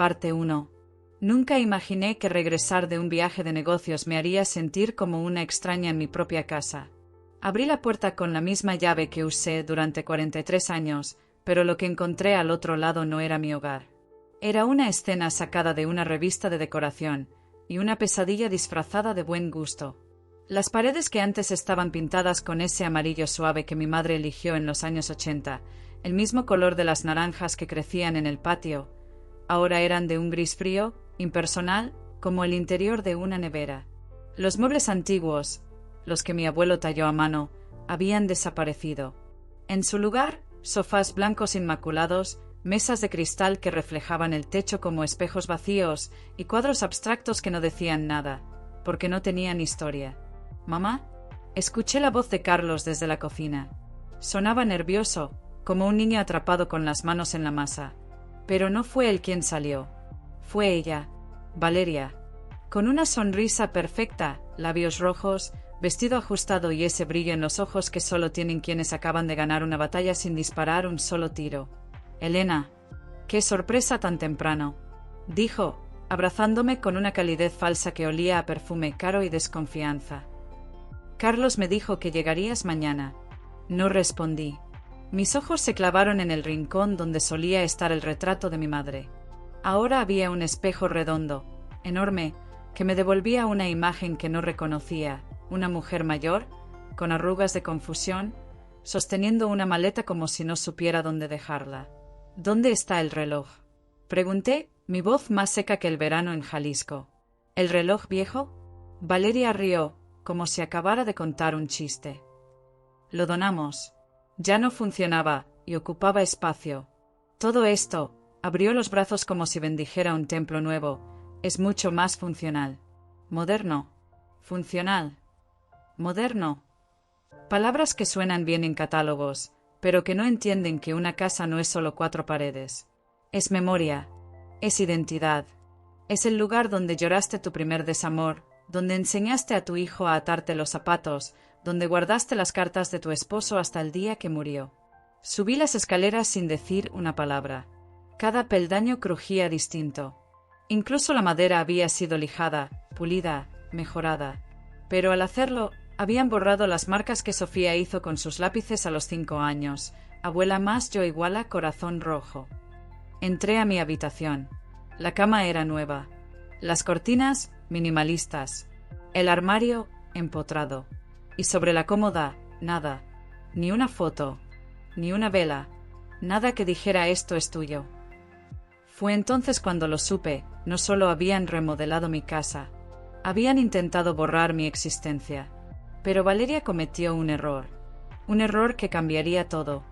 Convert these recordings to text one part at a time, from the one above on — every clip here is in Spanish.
Parte 1. Nunca imaginé que regresar de un viaje de negocios me haría sentir como una extraña en mi propia casa. Abrí la puerta con la misma llave que usé durante 43 años, pero lo que encontré al otro lado no era mi hogar. Era una escena sacada de una revista de decoración, y una pesadilla disfrazada de buen gusto. Las paredes que antes estaban pintadas con ese amarillo suave que mi madre eligió en los años 80, el mismo color de las naranjas que crecían en el patio, ahora eran de un gris frío, impersonal, como el interior de una nevera. Los muebles antiguos, los que mi abuelo talló a mano, habían desaparecido. En su lugar, sofás blancos inmaculados, mesas de cristal que reflejaban el techo como espejos vacíos y cuadros abstractos que no decían nada, porque no tenían historia. «¿Mamá?» Escuché la voz de Carlos desde la cocina. Sonaba nervioso, como un niño atrapado con las manos en la masa. Pero no fue él quien salió. Fue ella, Valeria. Con una sonrisa perfecta, labios rojos, vestido ajustado y ese brillo en los ojos que solo tienen quienes acaban de ganar una batalla sin disparar un solo tiro. «Elena, qué sorpresa tan temprano», dijo, abrazándome con una calidez falsa que olía a perfume caro y desconfianza. «Carlos me dijo que llegarías mañana». No respondí. Mis ojos se clavaron en el rincón donde solía estar el retrato de mi madre. Ahora había un espejo redondo, enorme, que me devolvía una imagen que no reconocía, una mujer mayor, con arrugas de confusión, sosteniendo una maleta como si no supiera dónde dejarla. «¿Dónde está el reloj?», pregunté, mi voz más seca que el verano en Jalisco. «¿El reloj viejo?». Valeria rió, como si acabara de contar un chiste. «Lo donamos». Ya no funcionaba, y ocupaba espacio. Todo esto, abrió los brazos como si bendijera un templo nuevo, es mucho más funcional. Moderno. Funcional. Moderno. Palabras que suenan bien en catálogos, pero que no entienden que una casa no es solo 4 paredes. Es memoria. Es identidad. Es el lugar donde lloraste tu primer desamor, donde enseñaste a tu hijo a atarte los zapatos, donde guardaste las cartas de tu esposo hasta el día que murió. Subí las escaleras sin decir una palabra. Cada peldaño crujía distinto. Incluso la madera había sido lijada, pulida, mejorada. Pero al hacerlo, habían borrado las marcas que Sofía hizo con sus lápices a los 5 años. Abuela más yo iguala corazón rojo. Entré a mi habitación. La cama era nueva. Las cortinas, minimalistas. El armario, empotrado. Y sobre la cómoda, nada. Ni una foto. Ni una vela. Nada que dijera esto es tuyo. Fue entonces cuando lo supe, no solo habían remodelado mi casa. Habían intentado borrar mi existencia. Pero Valeria cometió un error. Un error que cambiaría todo.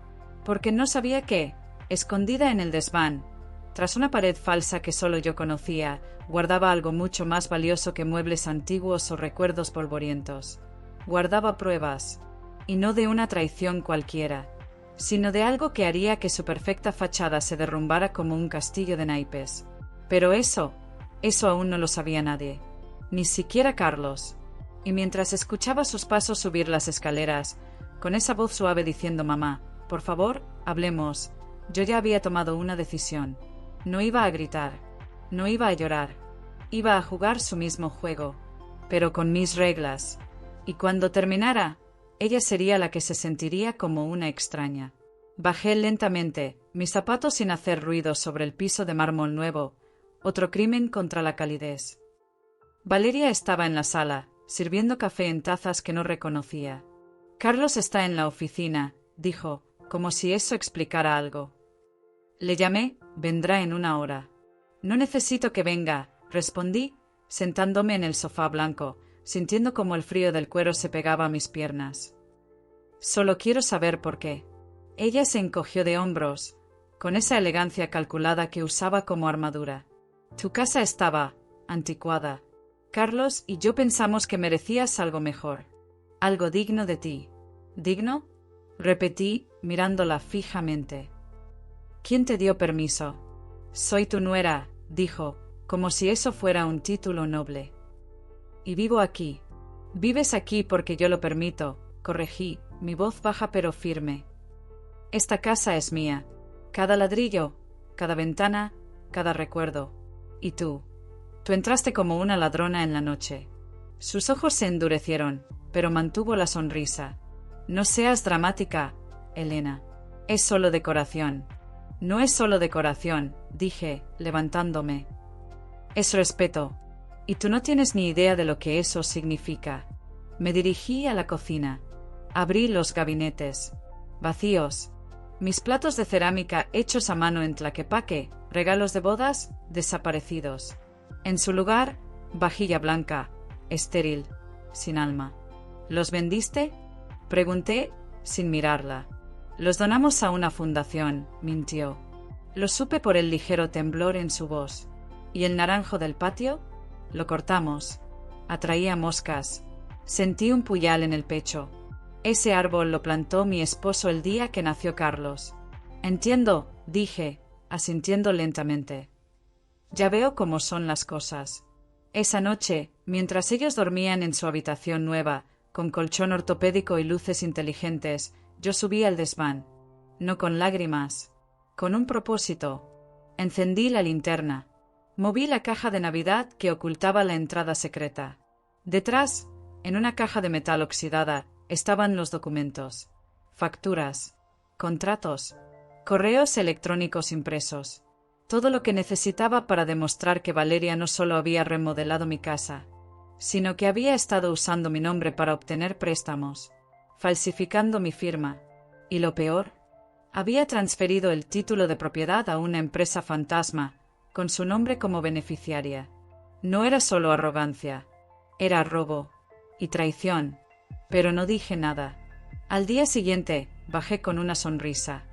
Porque no sabía que, escondida en el desván, tras una pared falsa que solo yo conocía, guardaba algo mucho más valioso que muebles antiguos o recuerdos polvorientos. Guardaba pruebas, y no de una traición cualquiera, sino de algo que haría que su perfecta fachada se derrumbara como un castillo de naipes. Pero eso aún no lo sabía nadie, ni siquiera Carlos. Y mientras escuchaba sus pasos subir las escaleras, con esa voz suave diciendo «Mamá, por favor, hablemos», yo ya había tomado una decisión. No iba a gritar, no iba a llorar, iba a jugar su mismo juego, pero con mis reglas. Y cuando terminara, ella sería la que se sentiría como una extraña. Bajé lentamente, mis zapatos sin hacer ruido sobre el piso de mármol nuevo, otro crimen contra la calidez. Valeria estaba en la sala, sirviendo café en tazas que no reconocía. «Carlos está en la oficina», dijo, como si eso explicara algo. Le llamé, vendrá en 1 hora. «No necesito que venga», respondí, sentándome en el sofá blanco, sintiendo como el frío del cuero se pegaba a mis piernas. «Solo quiero saber por qué». Ella se encogió de hombros, con esa elegancia calculada que usaba como armadura. «Tu casa estaba anticuada. Carlos y yo pensamos que merecías algo mejor. Algo digno de ti». «¿Digno?», repetí, mirándola fijamente. «¿Quién te dio permiso?». «Soy tu nuera», dijo, como si eso fuera un título noble. «Y vivo aquí». «Vives aquí porque yo lo permito», corregí, mi voz baja pero firme. «Esta casa es mía. Cada ladrillo, cada ventana, cada recuerdo. ¿Y tú? Tú entraste como una ladrona en la noche. Sus ojos se endurecieron, pero mantuvo la sonrisa. No seas dramática, Elena. Es solo decoración. No es solo decoración, dije, levantándome. Es respeto. Y tú no tienes ni idea de lo que eso significa. Me dirigí a la cocina. Abrí los gabinetes. Vacíos. Mis platos de cerámica hechos a mano en Tlaquepaque, regalos de bodas, desaparecidos. En su lugar, vajilla blanca, estéril, sin alma. ¿Los vendiste? Pregunté, sin mirarla. Los donamos a una fundación, mintió. Lo supe por el ligero temblor en su voz. ¿Y el naranjo del patio? Lo cortamos. Atraía moscas. Sentí un puñal en el pecho. Ese árbol lo plantó mi esposo el día que nació Carlos. Entiendo, dije, asintiendo lentamente. Ya veo cómo son las cosas. Esa noche, mientras ellos dormían en su habitación nueva, con colchón ortopédico y luces inteligentes, yo subí al desván. No con lágrimas. Con un propósito. Encendí la linterna. Moví la caja de Navidad que ocultaba la entrada secreta. Detrás, en una caja de metal oxidada, estaban los documentos. Facturas. Contratos. Correos electrónicos impresos. Todo lo que necesitaba para demostrar que Valeria no solo había remodelado mi casa, sino que había estado usando mi nombre para obtener préstamos, falsificando mi firma, y lo peor, había transferido el título de propiedad a una empresa fantasma, con su nombre como beneficiaria. No era solo arrogancia, era robo y traición, pero no dije nada. Al día siguiente, bajé con una sonrisa.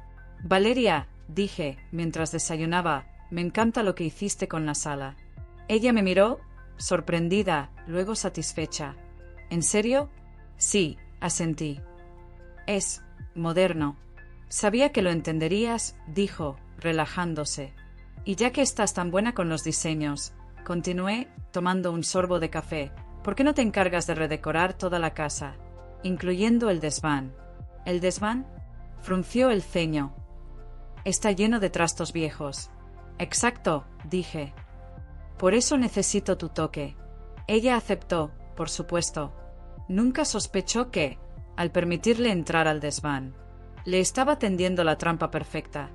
Valeria, dije, mientras desayunaba, me encanta lo que hiciste con la sala. Ella me miró, sorprendida, luego satisfecha. ¿En serio? Sí, asentí. Es moderno. Sabía que lo entenderías, dijo, relajándose. Y ya que estás tan buena con los diseños, continué, tomando un sorbo de café, ¿por qué no te encargas de redecorar toda la casa, incluyendo el desván? ¿El desván? Frunció el ceño. Está lleno de trastos viejos. Exacto, dije. Por eso necesito tu toque. Ella aceptó, por supuesto. Nunca sospechó que, al permitirle entrar al desván, le estaba tendiendo la trampa perfecta,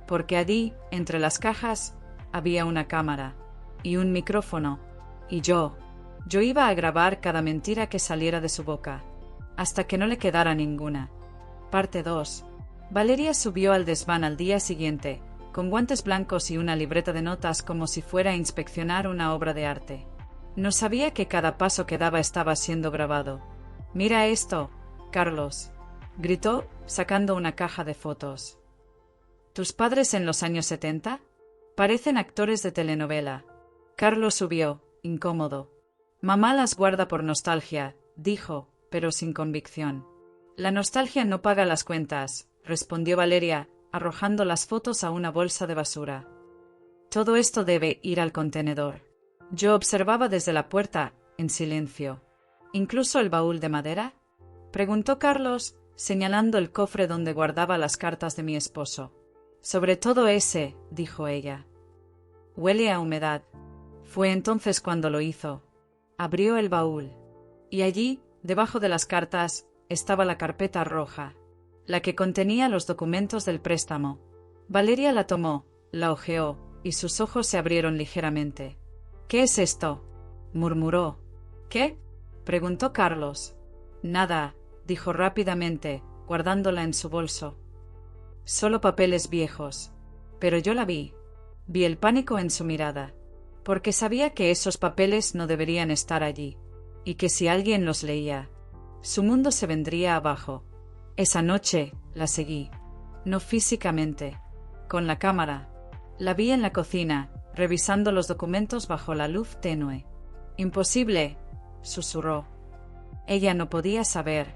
porque allí, entre las cajas, había una cámara, y un micrófono, y yo iba a grabar cada mentira que saliera de su boca, hasta que no le quedara ninguna. Parte 2. Valeria subió al desván al día siguiente, con guantes blancos y una libreta de notas como si fuera a inspeccionar una obra de arte. No sabía que cada paso que daba estaba siendo grabado. «Mira esto, Carlos», gritó, sacando una caja de fotos. «¿Tus padres en los años 70? Parecen actores de telenovela». Carlos subió, incómodo. «Mamá las guarda por nostalgia», dijo, pero sin convicción. «La nostalgia no paga las cuentas», respondió Valeria, arrojando las fotos a una bolsa de basura. «Todo esto debe ir al contenedor». Yo observaba desde la puerta, en silencio. ¿Incluso el baúl de madera?, preguntó Carlos, señalando el cofre donde guardaba las cartas de mi esposo. «Sobre todo ese», dijo ella. «Huele a humedad». Fue entonces cuando lo hizo. Abrió el baúl. Y allí, debajo de las cartas, estaba la carpeta roja, la que contenía los documentos del préstamo. Valeria la tomó, la hojeó, y sus ojos se abrieron ligeramente. «¿Qué es esto?», murmuró. «¿Qué?», preguntó Carlos. «Nada», dijo rápidamente, guardándola en su bolso. «Solo papeles viejos». Pero yo la vi. Vi el pánico en su mirada, porque sabía que esos papeles no deberían estar allí, y que si alguien los leía, su mundo se vendría abajo. Esa noche la seguí, no físicamente, con la cámara. La vi en la cocina, revisando los documentos bajo la luz tenue. «Imposible», susurró. Ella no podía saber.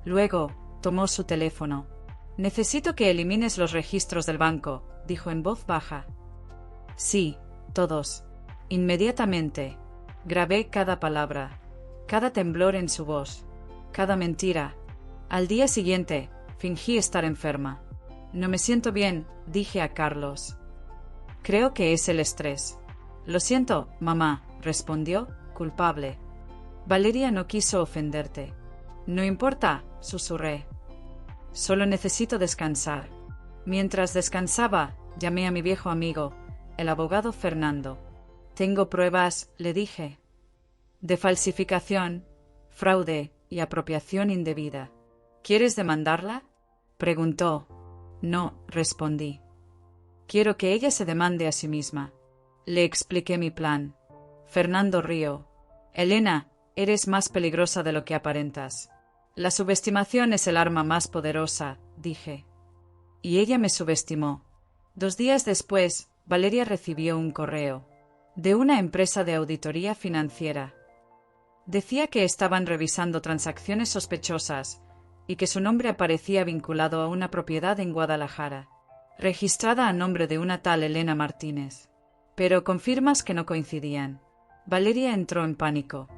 Luego, tomó su teléfono. «Necesito que elimines los registros del banco», dijo en voz baja. «Sí, todos. Inmediatamente». Grabé cada palabra, cada temblor en su voz, cada mentira. Al día siguiente, fingí estar enferma. «No me siento bien», dije a Carlos. «Creo que es el estrés». Lo siento, mamá, respondió, culpable. Valeria no quiso ofenderte. No importa, susurré. Solo necesito descansar. Mientras descansaba, llamé a mi viejo amigo, el abogado Fernando. Tengo pruebas, le dije, de falsificación, fraude y apropiación indebida. ¿Quieres demandarla? Preguntó. No, respondí. Quiero que ella se demande a sí misma. Le expliqué mi plan. Fernando rió. Elena, eres más peligrosa de lo que aparentas. La subestimación es el arma más poderosa, dije. Y ella me subestimó. 2 días después, Valeria recibió un correo de una empresa de auditoría financiera. Decía que estaban revisando transacciones sospechosas y que su nombre aparecía vinculado a una propiedad en Guadalajara, registrada a nombre de una tal Elena Martínez. Pero con firmas que no coincidían. Valeria entró en pánico.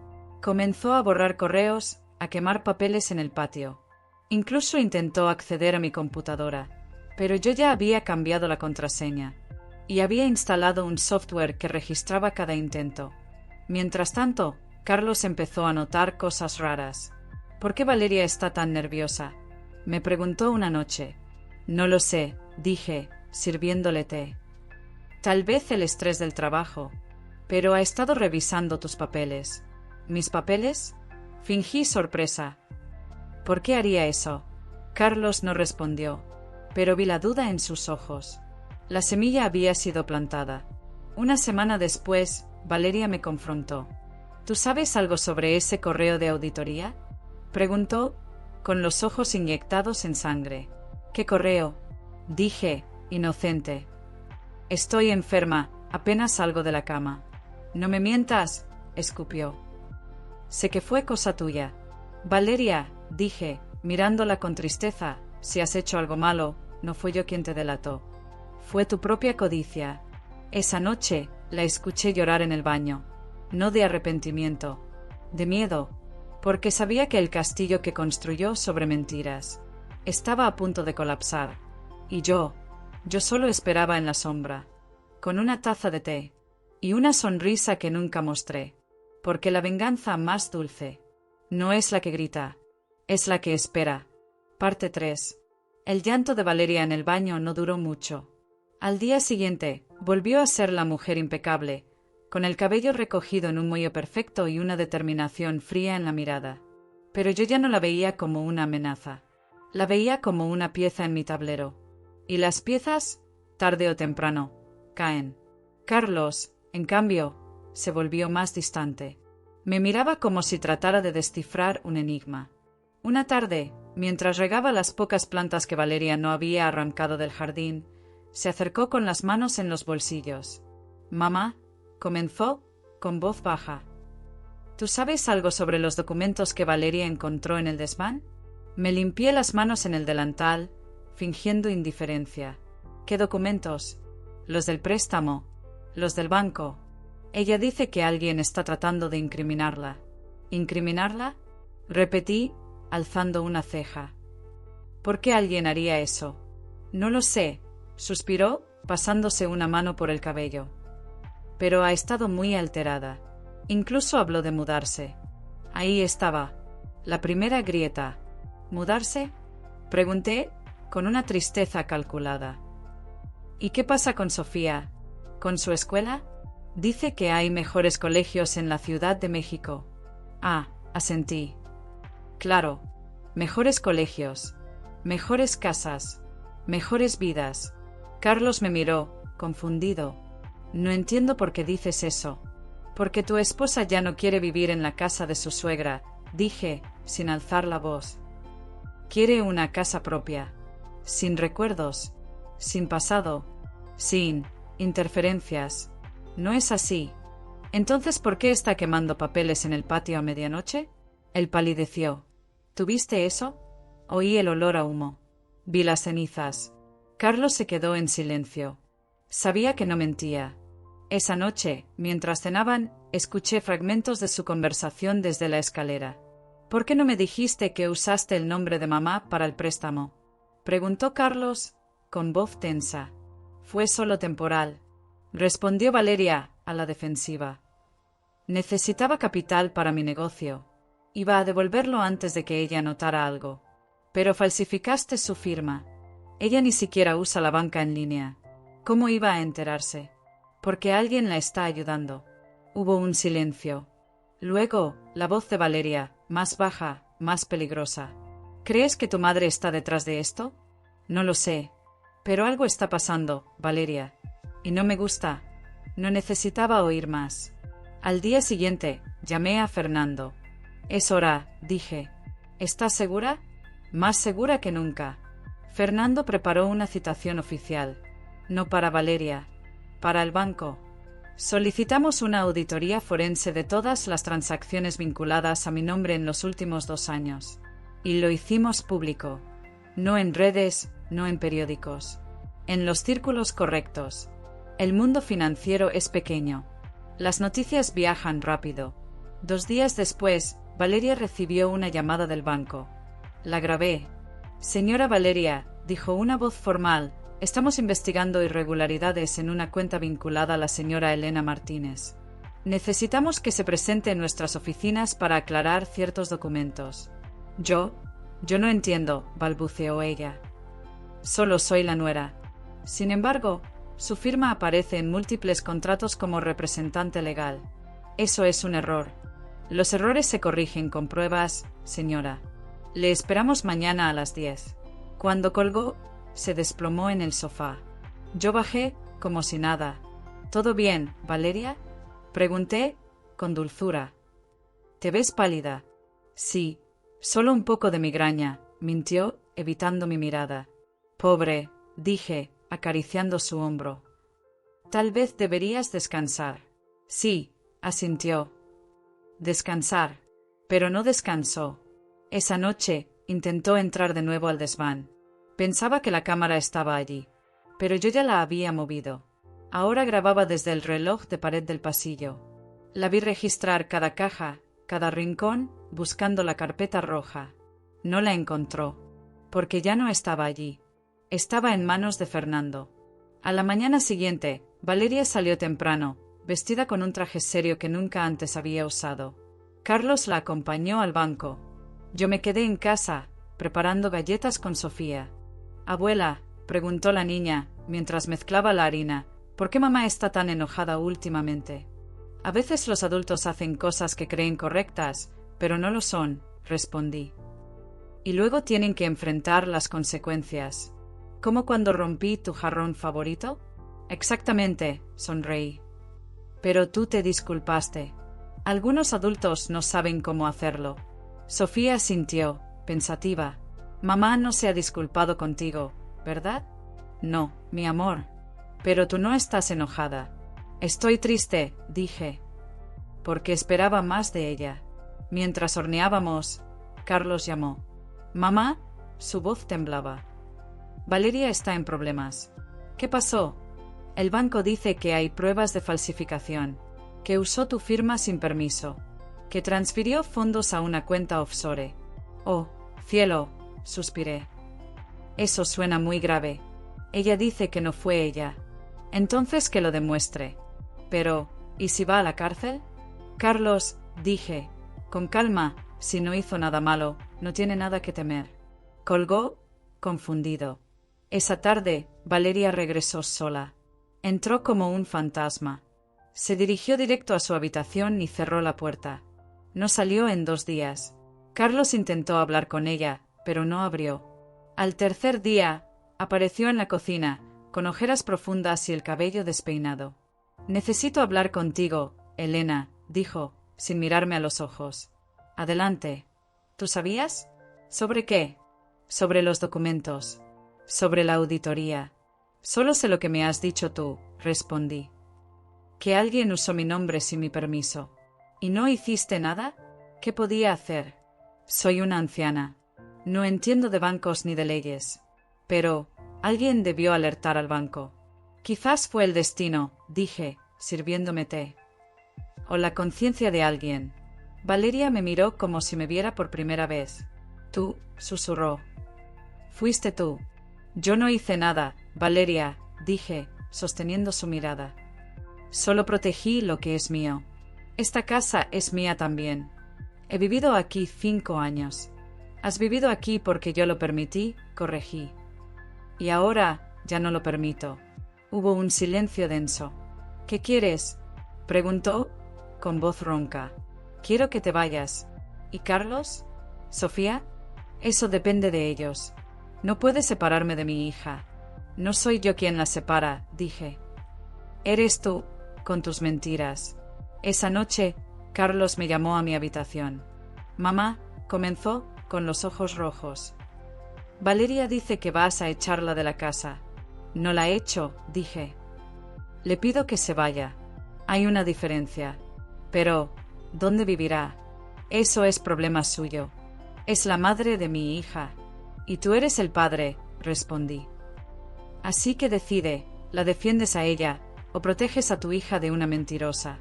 Comenzó a borrar correos, a quemar papeles en el patio. Incluso intentó acceder a mi computadora, pero yo ya había cambiado la contraseña y había instalado un software que registraba cada intento. Mientras tanto, Carlos empezó a notar cosas raras. ¿Por qué Valeria está tan nerviosa?, me preguntó una noche. No lo sé, dije, sirviéndole té. Tal vez el estrés del trabajo, pero ha estado revisando tus papeles. ¿Mis papeles? Fingí sorpresa. ¿Por qué haría eso? Carlos no respondió, pero vi la duda en sus ojos. La semilla había sido plantada. Una semana después, Valeria me confrontó. ¿Tú sabes algo sobre ese correo de auditoría?, preguntó, con los ojos inyectados en sangre. ¿Qué correo?, dije, inocente. Estoy enferma, apenas salgo de la cama. No me mientas, escupió. Sé que fue cosa tuya. Valeria, dije, mirándola con tristeza, si has hecho algo malo, no fue yo quien te delató. Fue tu propia codicia. Esa noche, la escuché llorar en el baño. No de arrepentimiento, de miedo, porque sabía que el castillo que construyó sobre mentiras estaba a punto de colapsar. Y yo solo esperaba en la sombra, con una taza de té y una sonrisa que nunca mostré, porque la venganza más dulce no es la que grita, es la que espera. Parte 3. El llanto de Valeria en el baño no duró mucho. Al día siguiente, volvió a ser la mujer impecable, con el cabello recogido en un moño perfecto y una determinación fría en la mirada. Pero yo ya no la veía como una amenaza. La veía como una pieza en mi tablero. Y las piezas, tarde o temprano, caen. Carlos, en cambio, se volvió más distante. Me miraba como si tratara de descifrar un enigma. Una tarde, mientras regaba las pocas plantas que Valeria no había arrancado del jardín, se acercó con las manos en los bolsillos. «Mamá», comenzó, con voz baja. «¿Tú sabes algo sobre los documentos que Valeria encontró en el desván?» Me limpié las manos en el delantal, fingiendo indiferencia. «¿Qué documentos?» «Los del préstamo, los del banco. Ella dice que alguien está tratando de incriminarla». «¿Incriminarla?», repetí, alzando una ceja. «¿Por qué alguien haría eso?» «No lo sé», suspiró, pasándose una mano por el cabello. «Pero ha estado muy alterada. Incluso habló de mudarse». Ahí estaba, la primera grieta. «¿Mudarse?», pregunté, con una tristeza calculada. «¿Y qué pasa con Sofía? ¿Con su escuela?» «Dice que hay mejores colegios en la Ciudad de México». «Ah», asentí. «Claro, mejores colegios, mejores casas, mejores vidas». Carlos me miró, confundido. «No entiendo por qué dices eso». «Porque tu esposa ya no quiere vivir en la casa de su suegra», dije, sin alzar la voz. «Quiere una casa propia, sin recuerdos, sin pasado, sin interferencias. ¿No es así? Entonces, ¿por qué está quemando papeles en el patio a medianoche?» Él palideció. «¿Tuviste eso?» Oí el olor a humo. Vi las cenizas. Carlos se quedó en silencio. Sabía que no mentía. Esa noche, mientras cenaban, escuché fragmentos de su conversación desde la escalera. «¿Por qué no me dijiste que usaste el nombre de mamá para el préstamo?», preguntó Carlos, con voz tensa. «Fue solo temporal», respondió Valeria, a la defensiva. Necesitaba capital para mi negocio. Iba a devolverlo antes de que ella notara algo. Pero falsificaste su firma. Ella ni siquiera usa la banca en línea. ¿Cómo iba a enterarse? Porque alguien la está ayudando. Hubo un silencio. Luego, la voz de Valeria, más baja, más peligrosa. ¿Crees que tu madre está detrás de esto? No lo sé. Pero algo está pasando, Valeria. Y no me gusta. No necesitaba oír más. Al día siguiente, llamé a Fernando. Es hora, dije. ¿Estás segura? Más segura que nunca. Fernando preparó una citación oficial. No para Valeria. Para el banco. Solicitamos una auditoría forense de todas las transacciones vinculadas a mi nombre en los últimos 2 años. Y lo hicimos público. No en redes, no en periódicos. En los círculos correctos. El mundo financiero es pequeño. Las noticias viajan rápido. 2 días después, Valeria recibió una llamada del banco. La grabé. Señora Valeria, dijo una voz formal, estamos investigando irregularidades en una cuenta vinculada a la señora Elena Martínez. Necesitamos que se presente en nuestras oficinas para aclarar ciertos documentos. Yo no entiendo, balbuceó ella. Solo soy la nuera. Sin embargo, su firma aparece en múltiples contratos como representante legal. Eso es un error. Los errores se corrigen con pruebas, señora. Le esperamos mañana a las 10. Cuando colgó, se desplomó en el sofá. Yo bajé, como si nada. ¿Todo bien, Valeria? Pregunté, con dulzura. ¿Te ves pálida? Sí, solo un poco de migraña, mintió, evitando mi mirada. Pobre, dije, acariciando su hombro. Tal vez deberías descansar. Sí, asintió. Descansar. Pero no descansó. Esa noche, intentó entrar de nuevo al desván. Pensaba que la cámara estaba allí. Pero yo ya la había movido. Ahora grababa desde el reloj de pared del pasillo. La vi registrar cada caja, cada rincón, buscando la carpeta roja. No la encontró. Porque ya no estaba allí. Estaba en manos de Fernando. A la mañana siguiente, Valeria salió temprano, vestida con un traje serio que nunca antes había usado. Carlos la acompañó al banco. Yo me quedé en casa, preparando galletas con Sofía. Abuela, preguntó la niña, mientras mezclaba la harina, ¿por qué mamá está tan enojada últimamente? A veces los adultos hacen cosas que creen correctas, pero no lo son, respondí. Y luego tienen que enfrentar las consecuencias. ¿Como cuando rompí tu jarrón favorito? Exactamente, sonreí. Pero tú te disculpaste. Algunos adultos no saben cómo hacerlo. Sofía sintió, pensativa. Mamá no se ha disculpado contigo, ¿verdad? No, mi amor. Pero tú no estás enojada. Estoy triste, dije. Porque esperaba más de ella. Mientras horneábamos, Carlos llamó. Mamá, su voz temblaba. Valeria está en problemas. ¿Qué pasó? El banco dice que hay pruebas de falsificación, que usó tu firma sin permiso, que transfirió fondos a una cuenta offshore. Oh, cielo, suspiré. Eso suena muy grave. Ella dice que no fue ella. Entonces que lo demuestre. Pero, ¿y si va a la cárcel? Carlos, dije, con calma, si no hizo nada malo, no tiene nada que temer. Colgó, confundido. Esa tarde, Valeria regresó sola. Entró como un fantasma. Se dirigió directo a su habitación y cerró la puerta. No salió en 2 días. Carlos intentó hablar con ella, pero no abrió. Al tercer día, apareció en la cocina, con ojeras profundas y el cabello despeinado. Necesito hablar contigo, Elena, dijo, sin mirarme a los ojos. Adelante. ¿Tú sabías? ¿Sobre qué? Sobre los documentos. Sobre la auditoría. Solo sé lo que me has dicho tú, respondí. Que alguien usó mi nombre sin mi permiso. ¿Y no hiciste nada? ¿Qué podía hacer? Soy una anciana. No entiendo de bancos ni de leyes. Pero alguien debió alertar al banco. Quizás fue el destino, dije, sirviéndome té. O la conciencia de alguien. Valeria me miró como si me viera por primera vez. Tú, susurró. Fuiste tú. Yo no hice nada, Valeria, dije, sosteniendo su mirada. Solo protegí lo que es mío. Esta casa es mía también. He vivido aquí 5 años. Has vivido aquí porque yo lo permití, corregí. Y ahora ya no lo permito. Hubo un silencio denso. ¿Qué quieres?, preguntó con voz ronca. Quiero que te vayas. ¿Y Carlos? ¿Sofía? Eso depende de ellos. No puedes separarme de mi hija. No soy yo quien la separa, dije. Eres tú, con tus mentiras. Esa noche, Carlos me llamó a mi habitación. Mamá, comenzó, con los ojos rojos. Valeria dice que vas a echarla de la casa. No la echo, dije. Le pido que se vaya. Hay una diferencia. Pero, ¿dónde vivirá? Eso es problema suyo. Es la madre de mi hija. Y tú eres el padre, respondí. Así que decide, ¿la defiendes a ella, o proteges a tu hija de una mentirosa?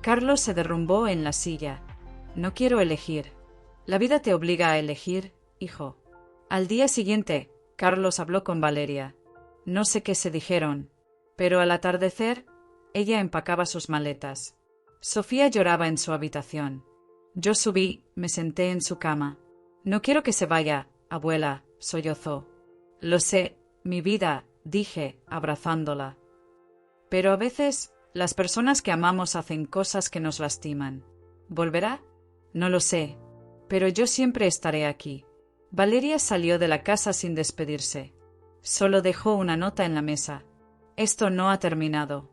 Carlos se derrumbó en la silla. No quiero elegir. La vida te obliga a elegir, hijo. Al día siguiente, Carlos habló con Valeria. No sé qué se dijeron, pero al atardecer, ella empacaba sus maletas. Sofía lloraba en su habitación. Yo subí, me senté en su cama. No quiero que se vaya, abuela, sollozó. Lo sé, mi vida, dije, abrazándola. Pero a veces, las personas que amamos hacen cosas que nos lastiman. ¿Volverá? No lo sé, pero yo siempre estaré aquí. Valeria salió de la casa sin despedirse. Solo dejó una nota en la mesa. Esto no ha terminado.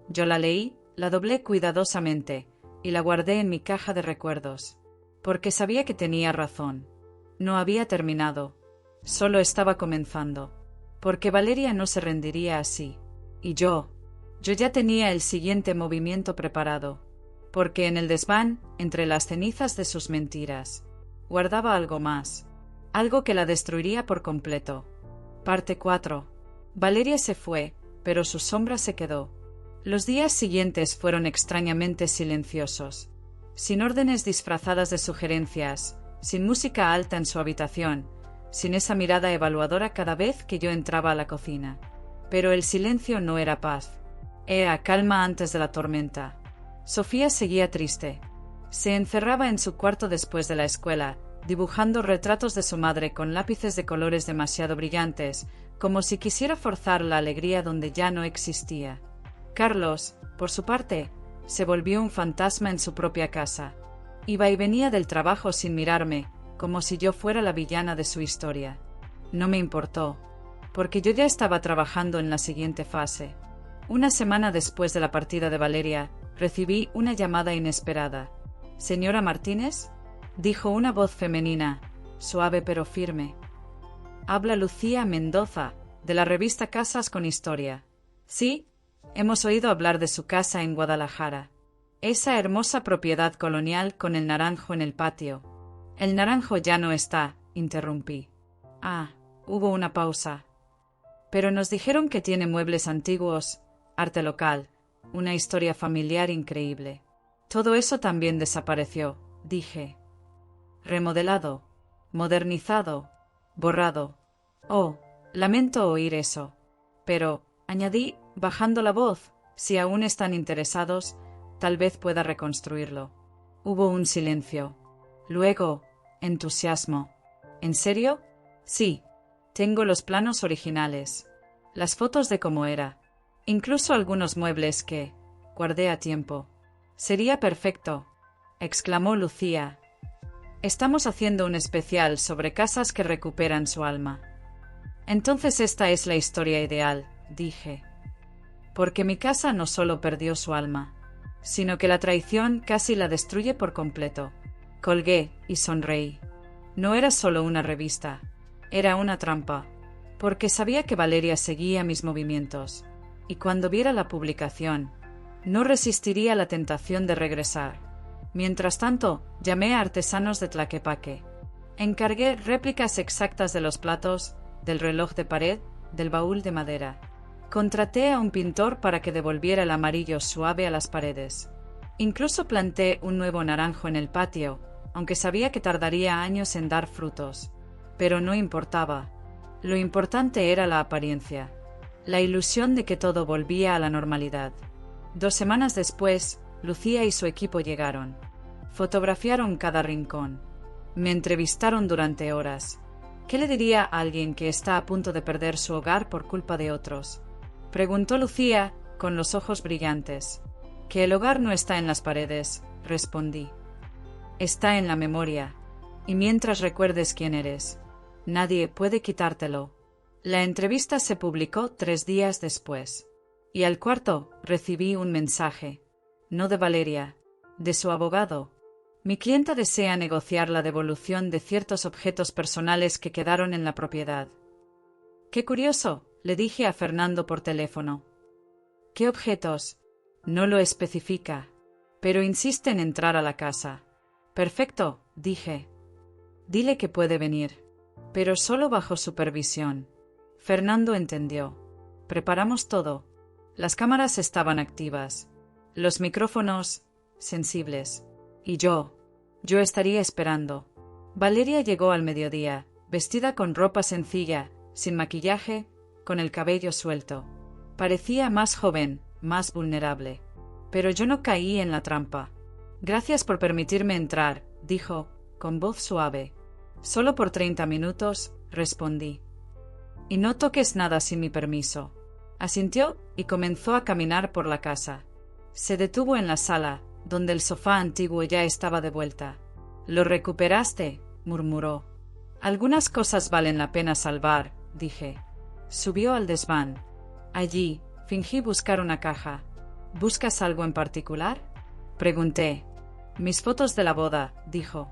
Yo la leí, la doblé cuidadosamente y la guardé en mi caja de recuerdos, porque sabía que tenía razón. No había terminado, solo estaba comenzando, porque Valeria no se rendiría así. Y yo ya tenía el siguiente movimiento preparado, porque en el desván, entre las cenizas de sus mentiras, guardaba algo más, algo que la destruiría por completo. Parte 4. Valeria se fue, pero su sombra se quedó. Los días siguientes fueron extrañamente silenciosos, sin órdenes disfrazadas de sugerencias, sin música alta en su habitación, sin esa mirada evaluadora cada vez que yo entraba a la cocina. Pero el silencio no era paz, era calma antes de la tormenta. Sofía seguía triste. Se encerraba en su cuarto después de la escuela, dibujando retratos de su madre con lápices de colores demasiado brillantes, como si quisiera forzar la alegría donde ya no existía. Carlos, por su parte, se volvió un fantasma en su propia casa. Iba y venía del trabajo sin mirarme, como si yo fuera la villana de su historia. No me importó, porque yo ya estaba trabajando en la siguiente fase. Una semana después de la partida de Valeria, recibí una llamada inesperada. «¿Señora Martínez?», dijo una voz femenina, suave pero firme. «Habla Lucía Mendoza, de la revista Casas con Historia». «Sí, hemos oído hablar de su casa en Guadalajara. Esa hermosa propiedad colonial con el naranjo en el patio». «El naranjo ya no está», interrumpí. «Ah», hubo una pausa. «Pero nos dijeron que tiene muebles antiguos, arte local, una historia familiar increíble». «Todo eso también desapareció», dije. «Remodelado, modernizado, borrado». «Oh, lamento oír eso. Pero», añadí, bajando la voz, «si aún están interesados, tal vez pueda reconstruirlo». Hubo un silencio. Luego, entusiasmo. «¿En serio?». «Sí, tengo los planos originales, las fotos de cómo era, incluso algunos muebles que guardé a tiempo». «Sería perfecto», exclamó Lucía. «Estamos haciendo un especial sobre casas que recuperan su alma». «Entonces esta es la historia ideal», dije. «Porque mi casa no solo perdió su alma, sino que la traición casi la destruye por completo». Colgué y sonreí. No era solo una revista, era una trampa, porque sabía que Valeria seguía mis movimientos, y cuando viera la publicación, no resistiría la tentación de regresar. Mientras tanto, llamé a artesanos de Tlaquepaque. Encargué réplicas exactas de los platos, del reloj de pared, del baúl de madera. Contraté a un pintor para que devolviera el amarillo suave a las paredes. Incluso planté un nuevo naranjo en el patio, aunque sabía que tardaría años en dar frutos. Pero no importaba. Lo importante era la apariencia, la ilusión de que todo volvía a la normalidad. 2 semanas después, Lucía y su equipo llegaron. Fotografiaron cada rincón. Me entrevistaron durante horas. ¿Qué le diría a alguien que está a punto de perder su hogar por culpa de otros? Preguntó Lucía, con los ojos brillantes. Que el hogar no está en las paredes, respondí. Está en la memoria. Y mientras recuerdes quién eres, nadie puede quitártelo. La entrevista se publicó 3 días después. Y al cuarto recibí un mensaje. No de Valeria, de su abogado. Mi clienta desea negociar la devolución de ciertos objetos personales que quedaron en la propiedad. Qué curioso, le dije a Fernando por teléfono. ¿Qué objetos? No lo especifica, pero insiste en entrar a la casa. Perfecto, dije. Dile que puede venir, pero solo bajo supervisión. Fernando entendió. Preparamos todo. Las cámaras estaban activas. Los micrófonos, sensibles. Y yo estaría esperando. Valeria llegó al mediodía, vestida con ropa sencilla, sin maquillaje, con el cabello suelto. Parecía más joven, más vulnerable. Pero yo no caí en la trampa. Gracias por permitirme entrar, dijo, con voz suave. Solo por 30 minutos, respondí. Y no toques nada sin mi permiso. Asintió y comenzó a caminar por la casa. Se detuvo en la sala, donde el sofá antiguo ya estaba de vuelta. «¿Lo recuperaste?», murmuró. «Algunas cosas valen la pena salvar», dije. Subió al desván. Allí, fingí buscar una caja. «¿Buscas algo en particular?», pregunté. «Mis fotos de la boda», dijo.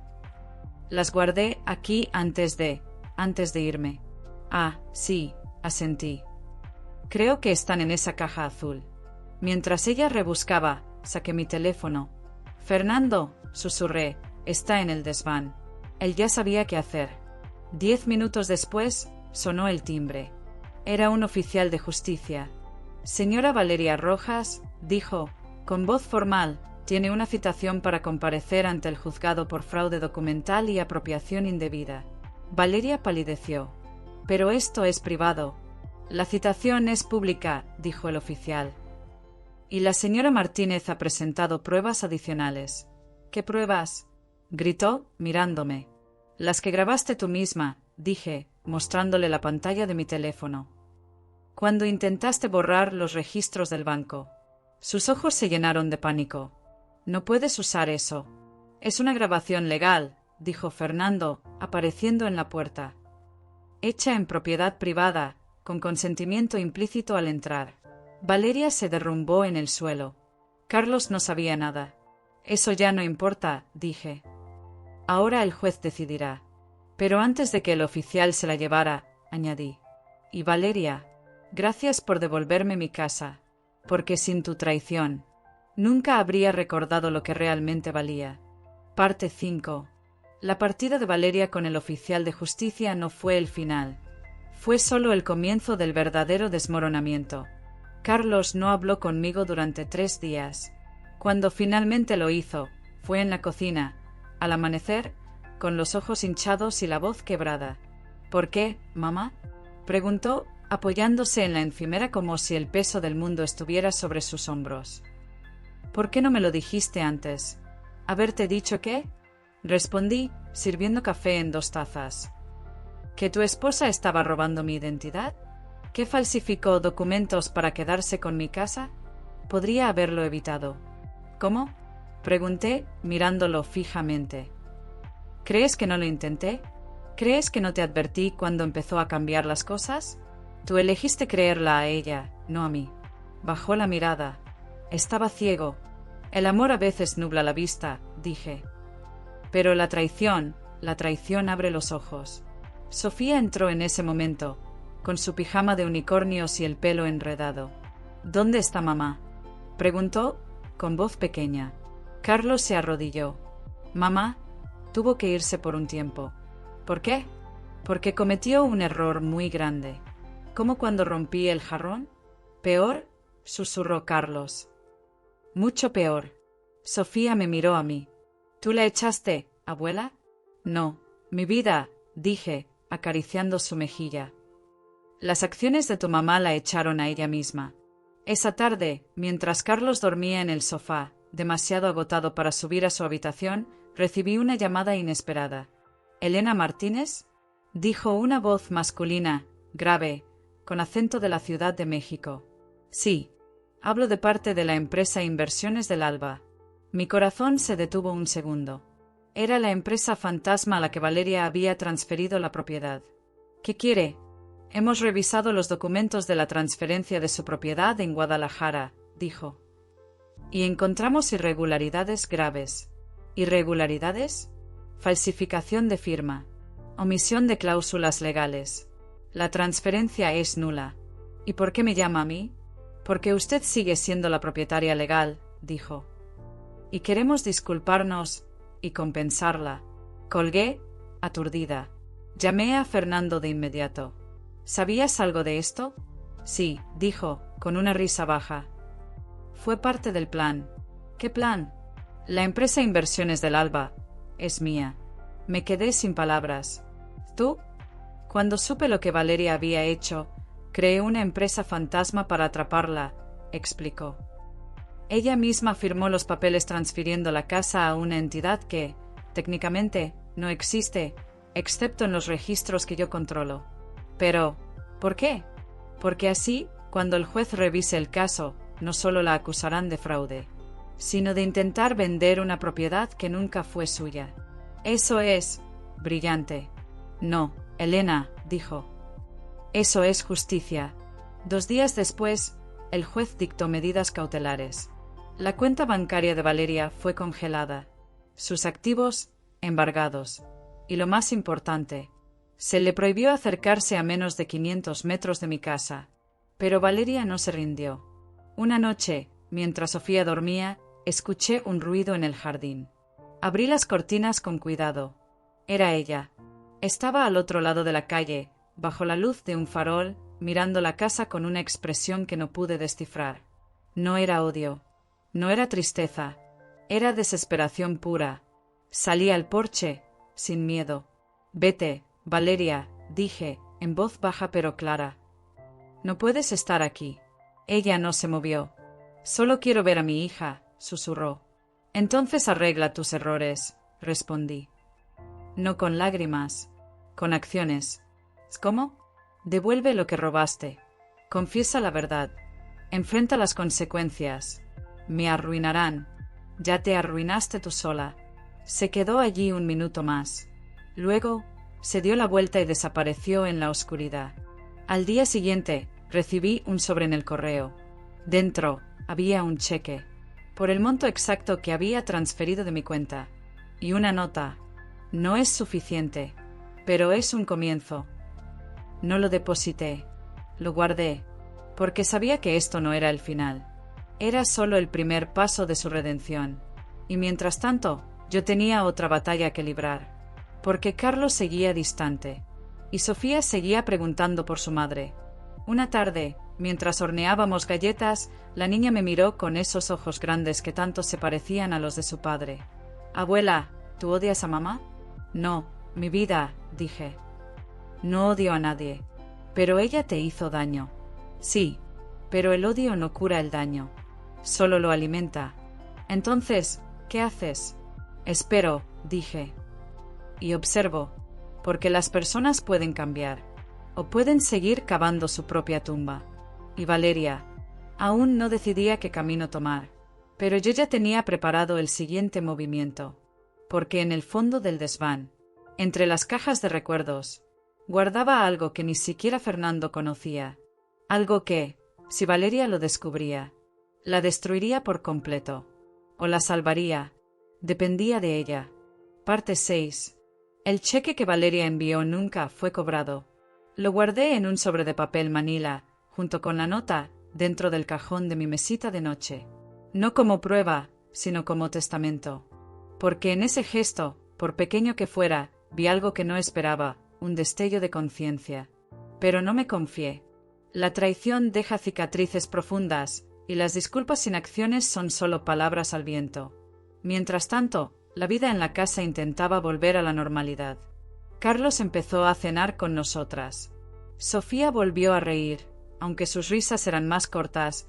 «Las guardé aquí antes de irme». «Ah, sí», asentí. «Creo que están en esa caja azul». Mientras ella rebuscaba, saqué mi teléfono. «Fernando», susurré, «está en el desván». Él ya sabía qué hacer. 10 minutos después, sonó el timbre. Era un oficial de justicia. «Señora Valeria Rojas», dijo, con voz formal, «tiene una citación para comparecer ante el juzgado por fraude documental y apropiación indebida». Valeria palideció. «Pero esto es privado». «La citación es pública», dijo el oficial. «Y la señora Martínez ha presentado pruebas adicionales». «¿Qué pruebas?», gritó, mirándome. «Las que grabaste tú misma», dije, mostrándole la pantalla de mi teléfono. «Cuando intentaste borrar los registros del banco». Sus ojos se llenaron de pánico. «No puedes usar eso». «Es una grabación legal», dijo Fernando, apareciendo en la puerta. «Hecha en propiedad privada, con consentimiento implícito al entrar». Valeria se derrumbó en el suelo. Carlos no sabía nada. «Eso ya no importa», dije. «Ahora el juez decidirá». Pero antes de que el oficial se la llevara, añadí. «Y Valeria, gracias por devolverme mi casa, porque sin tu traición, nunca habría recordado lo que realmente valía». Parte 5. La partida de Valeria con el oficial de justicia no fue el final. Fue solo el comienzo del verdadero desmoronamiento. Carlos no habló conmigo durante 3 días. Cuando finalmente lo hizo, fue en la cocina, al amanecer, con los ojos hinchados y la voz quebrada. «¿Por qué, mamá?», preguntó, apoyándose en la encimera como si el peso del mundo estuviera sobre sus hombros. «¿Por qué no me lo dijiste antes?». «¿Haberte dicho qué?», respondí, sirviendo café en 2 tazas. «¿Que tu esposa estaba robando mi identidad? ¿Que falsificó documentos para quedarse con mi casa? Podría haberlo evitado». «¿Cómo?», pregunté, mirándolo fijamente. «¿Crees que no lo intenté? ¿Crees que no te advertí cuando empezó a cambiar las cosas? Tú elegiste creerla a ella, no a mí». Bajó la mirada. Estaba ciego. «El amor a veces nubla la vista», dije. «Pero la traición abre los ojos». Sofía entró en ese momento, con su pijama de unicornios y el pelo enredado. «¿Dónde está mamá?», preguntó, con voz pequeña. Carlos se arrodilló. «Mamá tuvo que irse por un tiempo». «¿Por qué?». «Porque cometió un error muy grande». «¿Como cuando rompí el jarrón?». «¿Peor?», susurró Carlos. «Mucho peor». Sofía me miró a mí. «¿Tú la echaste, abuela?». «No, mi vida», dije, acariciando su mejilla. «Las acciones de tu mamá la echaron a ella misma. Esa tarde, mientras Carlos dormía en el sofá, demasiado agotado para subir a su habitación, recibí una llamada inesperada. —¿Elena Martínez? —dijo una voz masculina, grave, con acento de la Ciudad de México. —Sí. Hablo de parte de la empresa Inversiones del Alba. Mi corazón se detuvo un segundo. Era la empresa fantasma a la que Valeria había transferido la propiedad. —¿Qué quiere? —Hemos revisado los documentos de la transferencia de su propiedad en Guadalajara —dijo—. Y encontramos irregularidades graves. ¿Irregularidades? Falsificación de firma. Omisión de cláusulas legales. La transferencia es nula. ¿Y por qué me llama a mí? Porque usted sigue siendo la propietaria legal —dijo—. Y queremos disculparnos y compensarla. Colgué, aturdida. Llamé a Fernando de inmediato. —¿Sabías algo de esto? —Sí —dijo, con una risa baja—. Fue parte del plan. —¿Qué plan? La empresa Inversiones del Alba. Es mía. Me quedé sin palabras. ¿Tú? Cuando supe lo que Valeria había hecho, creé una empresa fantasma para atraparla, explicó. Ella misma firmó los papeles transfiriendo la casa a una entidad que, técnicamente, no existe, excepto en los registros que yo controlo. Pero, ¿por qué? Porque así, cuando el juez revise el caso, no solo la acusarán de fraude, sino de intentar vender una propiedad que nunca fue suya. Eso es brillante. No, Elena, dijo. Eso es justicia. 2 días después, el juez dictó medidas cautelares. La cuenta bancaria de Valeria fue congelada, sus activos embargados, y lo más importante, se le prohibió acercarse a menos de 500 metros de mi casa. Pero Valeria no se rindió. Una noche, mientras Sofía dormía, escuché un ruido en el jardín. Abrí las cortinas con cuidado. Era ella. Estaba al otro lado de la calle, bajo la luz de un farol, mirando la casa con una expresión que no pude descifrar. No era odio. No era tristeza. Era desesperación pura. Salí al porche, sin miedo. Vete, Valeria, dije, en voz baja pero clara. No puedes estar aquí. Ella no se movió. Solo quiero ver a mi hija, susurró. Entonces arregla tus errores, respondí. No con lágrimas, con acciones. ¿Cómo? Devuelve lo que robaste. Confiesa la verdad. Enfrenta las consecuencias. Me arruinarán. Ya te arruinaste tú sola. Se quedó allí un minuto más. Luego, se dio la vuelta y desapareció en la oscuridad. Al día siguiente, recibí un sobre en el correo. Dentro, había un cheque, por el monto exacto que había transferido de mi cuenta. Y una nota. No es suficiente, pero es un comienzo. No lo deposité. Lo guardé, porque sabía que esto no era el final. Era solo el primer paso de su redención. Y mientras tanto, yo tenía otra batalla que librar. Porque Carlos seguía distante. Y Sofía seguía preguntando por su madre. Una tarde, mientras horneábamos galletas, la niña me miró con esos ojos grandes que tanto se parecían a los de su padre. «Abuela, ¿tú odias a mamá?» «No, mi vida», dije. «No odio a nadie. Pero ella te hizo daño». «Sí, pero el odio no cura el daño. Solo lo alimenta. Entonces, ¿qué haces?» «Espero», dije. «Y observo, porque las personas pueden cambiar, o pueden seguir cavando su propia tumba». Y Valeria, aún no decidía qué camino tomar, pero yo ya tenía preparado el siguiente movimiento, porque en el fondo del desván, entre las cajas de recuerdos, guardaba algo que ni siquiera Fernando conocía, algo que, si Valeria lo descubría, la destruiría por completo, o la salvaría, dependía de ella. Parte 6. El cheque que Valeria envió nunca fue cobrado. Lo guardé en un sobre de papel manila, junto con la nota, dentro del cajón de mi mesita de noche. No como prueba, sino como testamento. Porque en ese gesto, por pequeño que fuera, vi algo que no esperaba, un destello de conciencia. Pero no me confié. La traición deja cicatrices profundas, y las disculpas sin acciones son solo palabras al viento. Mientras tanto, la vida en la casa intentaba volver a la normalidad. Carlos empezó a cenar con nosotras. Sofía volvió a reír, aunque sus risas eran más cortas,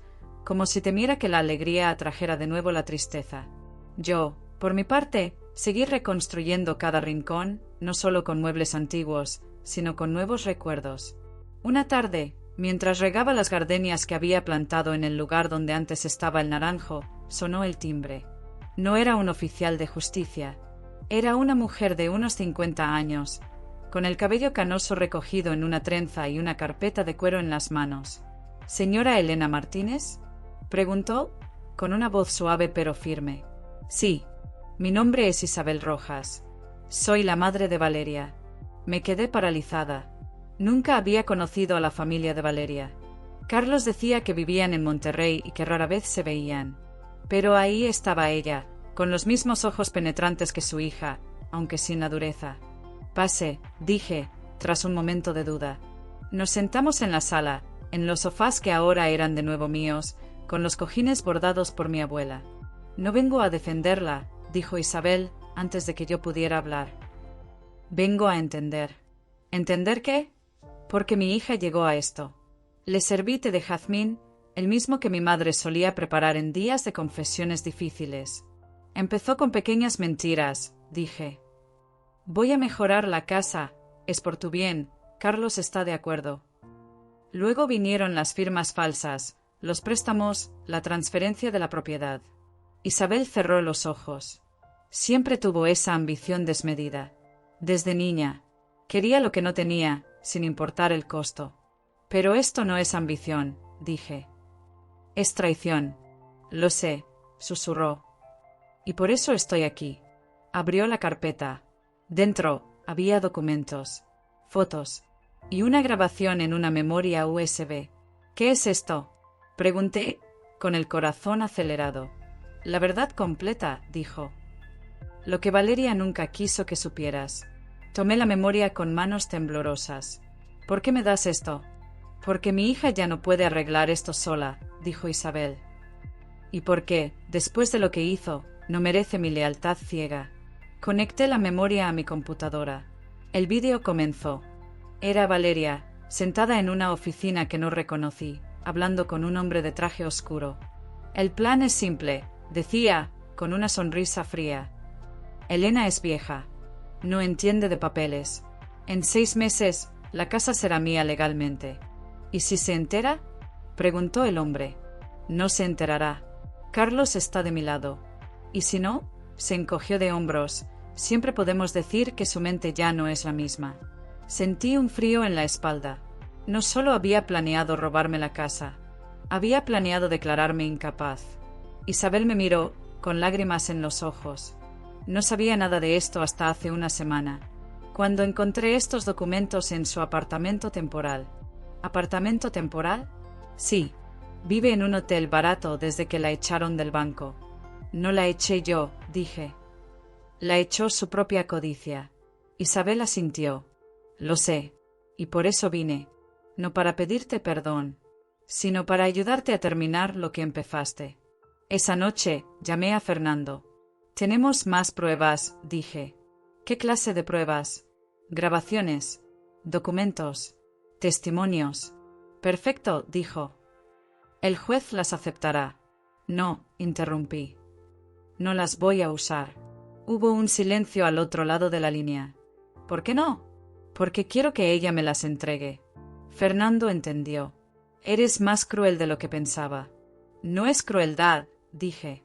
como si temiera que la alegría atrajera de nuevo la tristeza. Yo, por mi parte, seguí reconstruyendo cada rincón, no solo con muebles antiguos, sino con nuevos recuerdos. Una tarde, mientras regaba las gardenias que había plantado en el lugar donde antes estaba el naranjo, sonó el timbre. No era un oficial de justicia. Era una mujer de unos 50 años, con el cabello canoso recogido en una trenza y una carpeta de cuero en las manos. —¿Señora Elena Martínez? —preguntó, con una voz suave pero firme. —Sí. Mi nombre es Isabel Rojas. Soy la madre de Valeria. Me quedé paralizada. Nunca había conocido a la familia de Valeria. Carlos decía que vivían en Monterrey y que rara vez se veían. Pero ahí estaba ella, con los mismos ojos penetrantes que su hija, aunque sin la dureza. —Pase —dije, tras un momento de duda. Nos sentamos en la sala, en los sofás que ahora eran de nuevo míos, con los cojines bordados por mi abuela. —No vengo a defenderla —dijo Isabel, antes de que yo pudiera hablar. —Vengo a entender. —¿Entender qué? Porque mi hija llegó a esto. Le serví té de jazmín, el mismo que mi madre solía preparar en días de confesiones difíciles. Empezó con pequeñas mentiras, dije. Voy a mejorar la casa, es por tu bien, Carlos está de acuerdo. Luego vinieron las firmas falsas, los préstamos, la transferencia de la propiedad. Isabel cerró los ojos. Siempre tuvo esa ambición desmedida. Desde niña. Quería lo que no tenía, sin importar el costo. Pero esto no es ambición, dije. Es traición. Lo sé, susurró. Y por eso estoy aquí. Abrió la carpeta. Dentro había documentos, fotos y una grabación en una memoria USB. ¿Qué es esto? Pregunté, con el corazón acelerado. La verdad completa, dijo. Lo que Valeria nunca quiso que supieras. Tomé la memoria con manos temblorosas. ¿Por qué me das esto? Porque mi hija ya no puede arreglar esto sola, dijo Isabel. Y porque, después de lo que hizo, no merece mi lealtad ciega. Conecté la memoria a mi computadora. El vídeo comenzó. Era Valeria, sentada en una oficina que no reconocí, hablando con un hombre de traje oscuro. El plan es simple, decía, con una sonrisa fría. Elena es vieja. No entiende de papeles. En 6 meses, la casa será mía legalmente. ¿Y si se entera? Preguntó el hombre. No se enterará. Carlos está de mi lado. ¿Y si no? Se encogió de hombros. Siempre podemos decir que su mente ya no es la misma. Sentí un frío en la espalda. No solo había planeado robarme la casa, había planeado declararme incapaz. Isabel me miró, con lágrimas en los ojos. No sabía nada de esto hasta hace una semana, cuando encontré estos documentos en su apartamento temporal. ¿Apartamento temporal? Sí. Vive en un hotel barato desde que la echaron del banco. No la eché yo, dije. La echó su propia codicia. Isabel asintió. Lo sé. Y por eso vine. No para pedirte perdón, sino para ayudarte a terminar lo que empezaste. Esa noche llamé a Fernando. Tenemos más pruebas, dije. ¿Qué clase de pruebas? Grabaciones, documentos, testimonios. Perfecto, dijo. El juez las aceptará. No, interrumpí. No las voy a usar. Hubo un silencio al otro lado de la línea. ¿Por qué no? Porque quiero que ella me las entregue. Fernando entendió. Eres más cruel de lo que pensaba. No es crueldad, dije.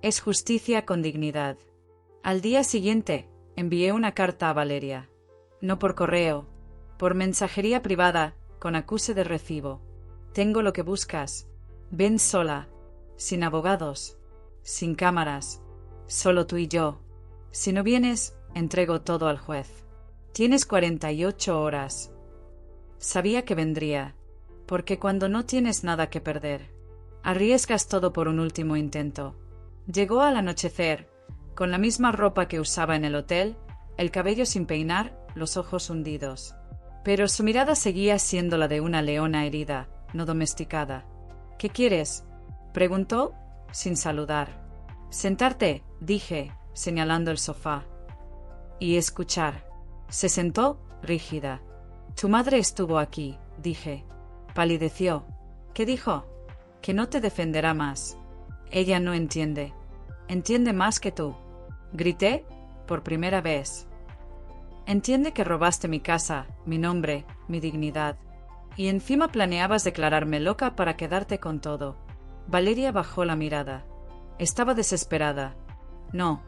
Es justicia con dignidad. Al día siguiente, envié una carta a Valeria. No por correo, por mensajería privada, con acuse de recibo. Tengo lo que buscas. Ven sola, sin abogados, sin cámaras, solo tú y yo. Si no vienes, entrego todo al juez. Tienes 48 horas. Sabía que vendría, porque cuando no tienes nada que perder, arriesgas todo por un último intento. Llegó al anochecer, con la misma ropa que usaba en el hotel, el cabello sin peinar, los ojos hundidos. Pero su mirada seguía siendo la de una leona herida, no domesticada. ¿Qué quieres? Preguntó, sin saludar. Sentarte, dije, señalando el sofá. Y escuchar. Se sentó, rígida. Tu madre estuvo aquí, dije. Palideció. ¿Qué dijo? que no te defenderá más. Ella no entiende. Entiende más que tú. Grité por primera vez. Entiende que robaste mi casa, mi nombre, mi dignidad. Y encima planeabas declararme loca para quedarte con todo. Valeria bajó la mirada. Estaba desesperada. No,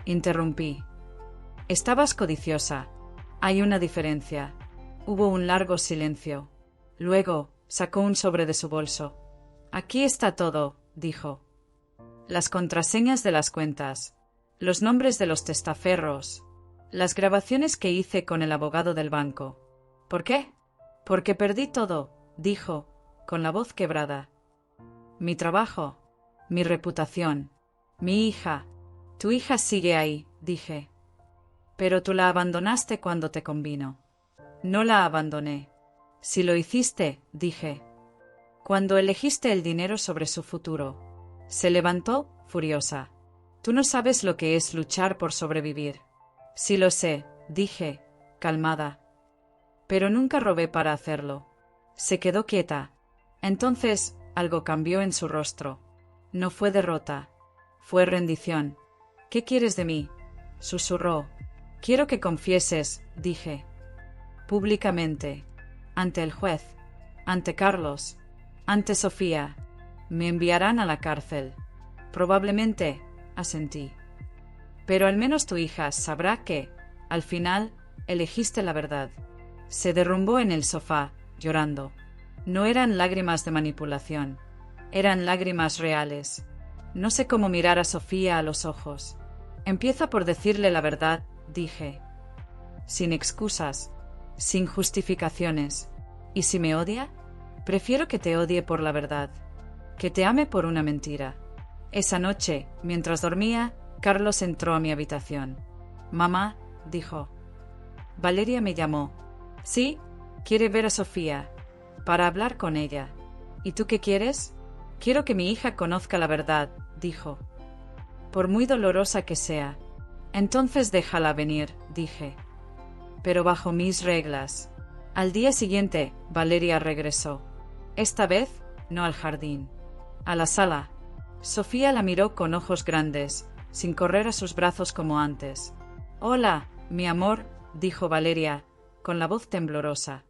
interrumpí. Estabas codiciosa. Hay una diferencia. Hubo un largo silencio. Luego, sacó un sobre de su bolso. Aquí está todo, dijo. Las contraseñas de las cuentas, los nombres de los testaferros, las grabaciones que hice con el abogado del banco. ¿Por qué? Porque perdí todo, dijo, con la voz quebrada. Mi trabajo, mi reputación, mi hija. Tu hija sigue ahí, dije. Pero tú la abandonaste cuando te convino. No la abandoné. Si lo hiciste, dije. Cuando elegiste el dinero sobre su futuro. Se levantó, furiosa. Tú no sabes lo que es luchar por sobrevivir. Sí lo sé, dije, calmada. Pero nunca robé para hacerlo. Se quedó quieta. Entonces, algo cambió en su rostro. No fue derrota. Fue rendición. ¿Qué quieres de mí? Susurró. Quiero que confieses, dije. Públicamente. Ante el juez. Ante Carlos. Ante Sofía. Me enviarán a la cárcel. Probablemente, asentí. Pero al menos tu hija sabrá que, al final, elegiste la verdad. Se derrumbó en el sofá, llorando. No eran lágrimas de manipulación. Eran lágrimas reales. No sé cómo mirar a Sofía a los ojos. Empieza por decirle la verdad, dije. Sin excusas, sin justificaciones. ¿Y si me odia? Prefiero que te odie por la verdad, que te ame por una mentira. Esa noche, mientras dormía, Carlos entró a mi habitación. Mamá, dijo. Valeria me llamó. Sí, quiere ver a Sofía, para hablar con ella. ¿Y tú qué quieres? Quiero que mi hija conozca la verdad, dijo. Por muy dolorosa que sea. Entonces déjala venir, dije. Pero bajo mis reglas. Al día siguiente, Valeria regresó. Esta vez, no al jardín. A la sala. Sofía la miró con ojos grandes, sin correr a sus brazos como antes. Hola, mi amor, dijo Valeria, con la voz temblorosa.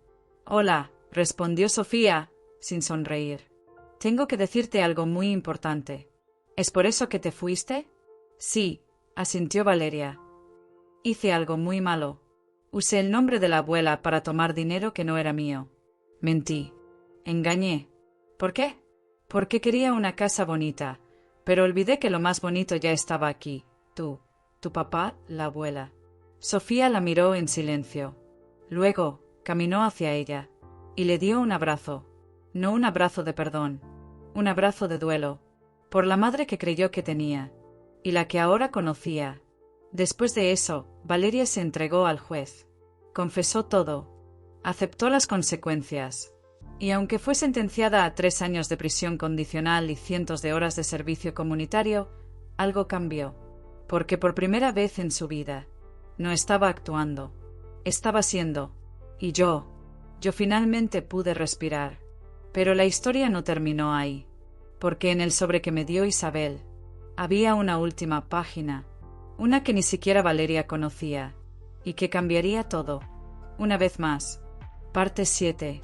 Hola, respondió Sofía, sin sonreír. Tengo que decirte algo muy importante. ¿Es por eso que te fuiste? Sí, asintió Valeria. Hice algo muy malo. Usé el nombre de la abuela para tomar dinero que no era mío. Mentí. Engañé. ¿Por qué? Porque quería una casa bonita, pero olvidé que lo más bonito ya estaba aquí. Tú, tu papá, la abuela. Sofía la miró en silencio. Luego, caminó hacia ella, y le dio un abrazo. No un abrazo de perdón, un abrazo de duelo, por la madre que creyó que tenía, y la que ahora conocía. Después de eso, Valeria se entregó al juez. Confesó todo. Aceptó las consecuencias. Y aunque fue sentenciada a 3 años de prisión condicional y cientos de horas de servicio comunitario, algo cambió. Porque por primera vez en su vida, no estaba actuando. Estaba siendo. Y yo finalmente pude respirar. Pero la historia no terminó ahí. Porque en el sobre que me dio Isabel, había una última página. Una que ni siquiera Valeria conocía. Y que cambiaría todo. Una vez más. Parte 7.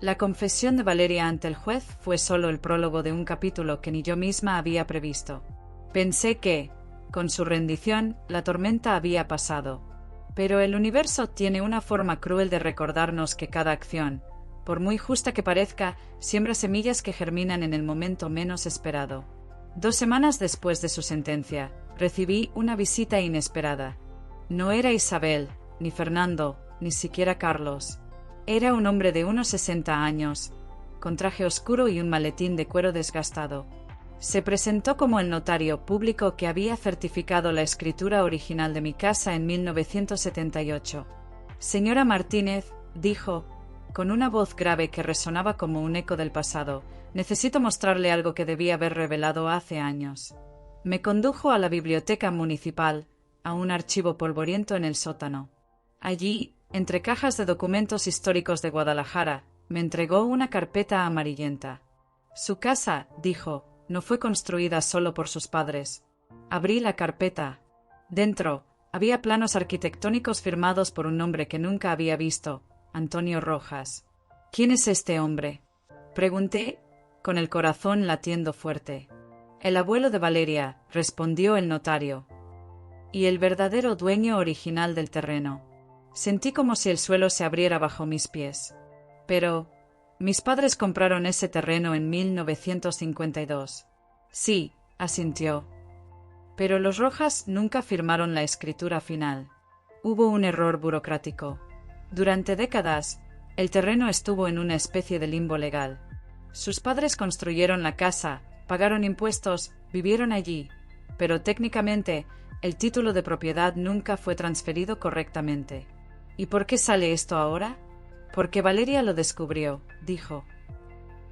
La confesión de Valeria ante el juez fue solo el prólogo de un capítulo que ni yo misma había previsto. Pensé que, con su rendición, la tormenta había pasado. Pero el universo tiene una forma cruel de recordarnos que cada acción, por muy justa que parezca, siembra semillas que germinan en el momento menos esperado. 2 semanas después de su sentencia, recibí una visita inesperada. No era Isabel, ni Fernando, ni siquiera Carlos. Era un hombre de unos 60 años, con traje oscuro y un maletín de cuero desgastado. Se presentó como el notario público que había certificado la escritura original de mi casa en 1978. Señora Martínez, dijo, con una voz grave que resonaba como un eco del pasado, necesito mostrarle algo que debía haber revelado hace años. Me condujo a la biblioteca municipal, a un archivo polvoriento en el sótano. Allí, entre cajas de documentos históricos de Guadalajara, me entregó una carpeta amarillenta. Su casa, dijo, no fue construida solo por sus padres. Abrí la carpeta. Dentro, había planos arquitectónicos firmados por un hombre que nunca había visto, Antonio Rojas. ¿Quién es este hombre?, pregunté, con el corazón latiendo fuerte. El abuelo de Valeria, respondió el notario. Y el verdadero dueño original del terreno. Sentí como si el suelo se abriera bajo mis pies. Pero, mis padres compraron ese terreno en 1952. Sí, asintió. Pero los Rojas nunca firmaron la escritura final. Hubo un error burocrático. Durante décadas, el terreno estuvo en una especie de limbo legal. Sus padres construyeron la casa, pagaron impuestos, vivieron allí, pero técnicamente el título de propiedad nunca fue transferido correctamente. ¿Y por qué sale esto ahora? Porque Valeria lo descubrió, dijo.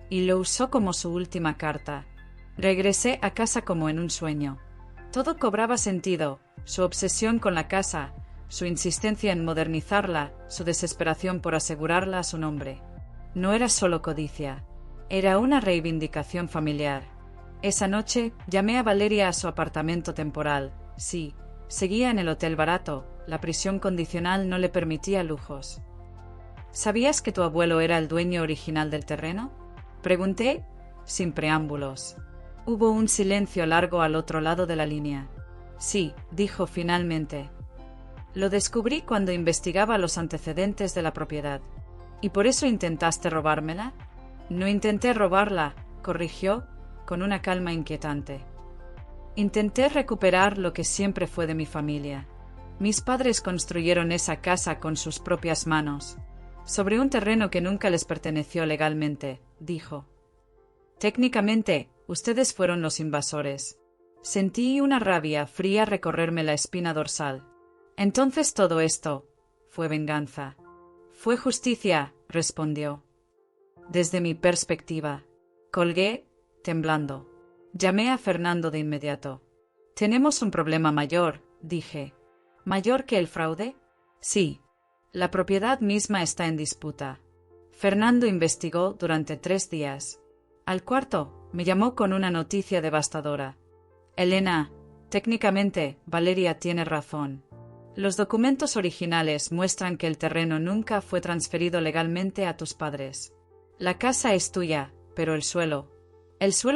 Y lo usó como su última carta. Regresé a casa como en un sueño. Todo cobraba sentido, su obsesión con la casa, su insistencia en modernizarla, su desesperación por asegurarla a su nombre. No era solo codicia, era una reivindicación familiar. Esa noche llamé a Valeria a su apartamento temporal. Sí, seguía en el hotel barato, la prisión condicional no le permitía lujos. ¿Sabías que tu abuelo era el dueño original del terreno?, pregunté, sin preámbulos. Hubo un silencio largo al otro lado de la línea. Sí, dijo finalmente. Lo descubrí cuando investigaba los antecedentes de la propiedad. ¿Y por eso intentaste robármela? No intenté robarla, corrigió, con una calma inquietante. Intenté recuperar lo que siempre fue de mi familia. Mis padres construyeron esa casa con sus propias manos, sobre un terreno que nunca les perteneció legalmente, dijo. Técnicamente, ustedes fueron los invasores. Sentí una rabia fría recorrerme la espina dorsal. Entonces todo esto fue venganza. Fue justicia, respondió. Desde mi perspectiva. Colgué, temblando. Llamé a Fernando de inmediato. Tenemos un problema mayor, dije. ¿Mayor que el fraude? Sí. La propiedad misma está en disputa. Fernando investigó durante 3 días. Al cuarto, me llamó con una noticia devastadora. Elena, técnicamente, Valeria tiene razón. Los documentos originales muestran que el terreno nunca fue transferido legalmente a tus padres. La casa es tuya, pero el suelo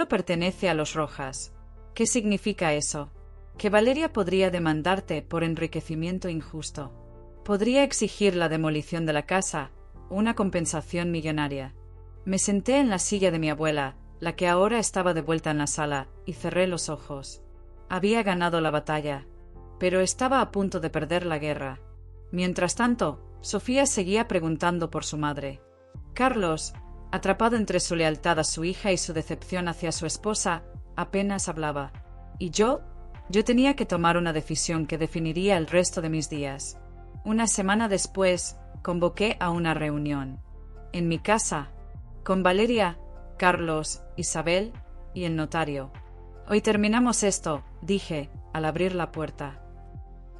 pertenece a los Rojas. ¿Qué significa eso? Que Valeria podría demandarte por enriquecimiento injusto. Podría exigir la demolición de la casa, una compensación millonaria. Me senté en la silla de mi abuela, la que ahora estaba de vuelta en la sala, y cerré los ojos. Había ganado la batalla, pero estaba a punto de perder la guerra. Mientras tanto, Sofía seguía preguntando por su madre. Carlos, atrapado entre su lealtad a su hija y su decepción hacia su esposa, apenas hablaba. Y yo tenía que tomar una decisión que definiría el resto de mis días. Una semana después, convoqué a una reunión. En mi casa, con Valeria, Carlos, Isabel y el notario. Hoy terminamos esto, dije, al abrir la puerta.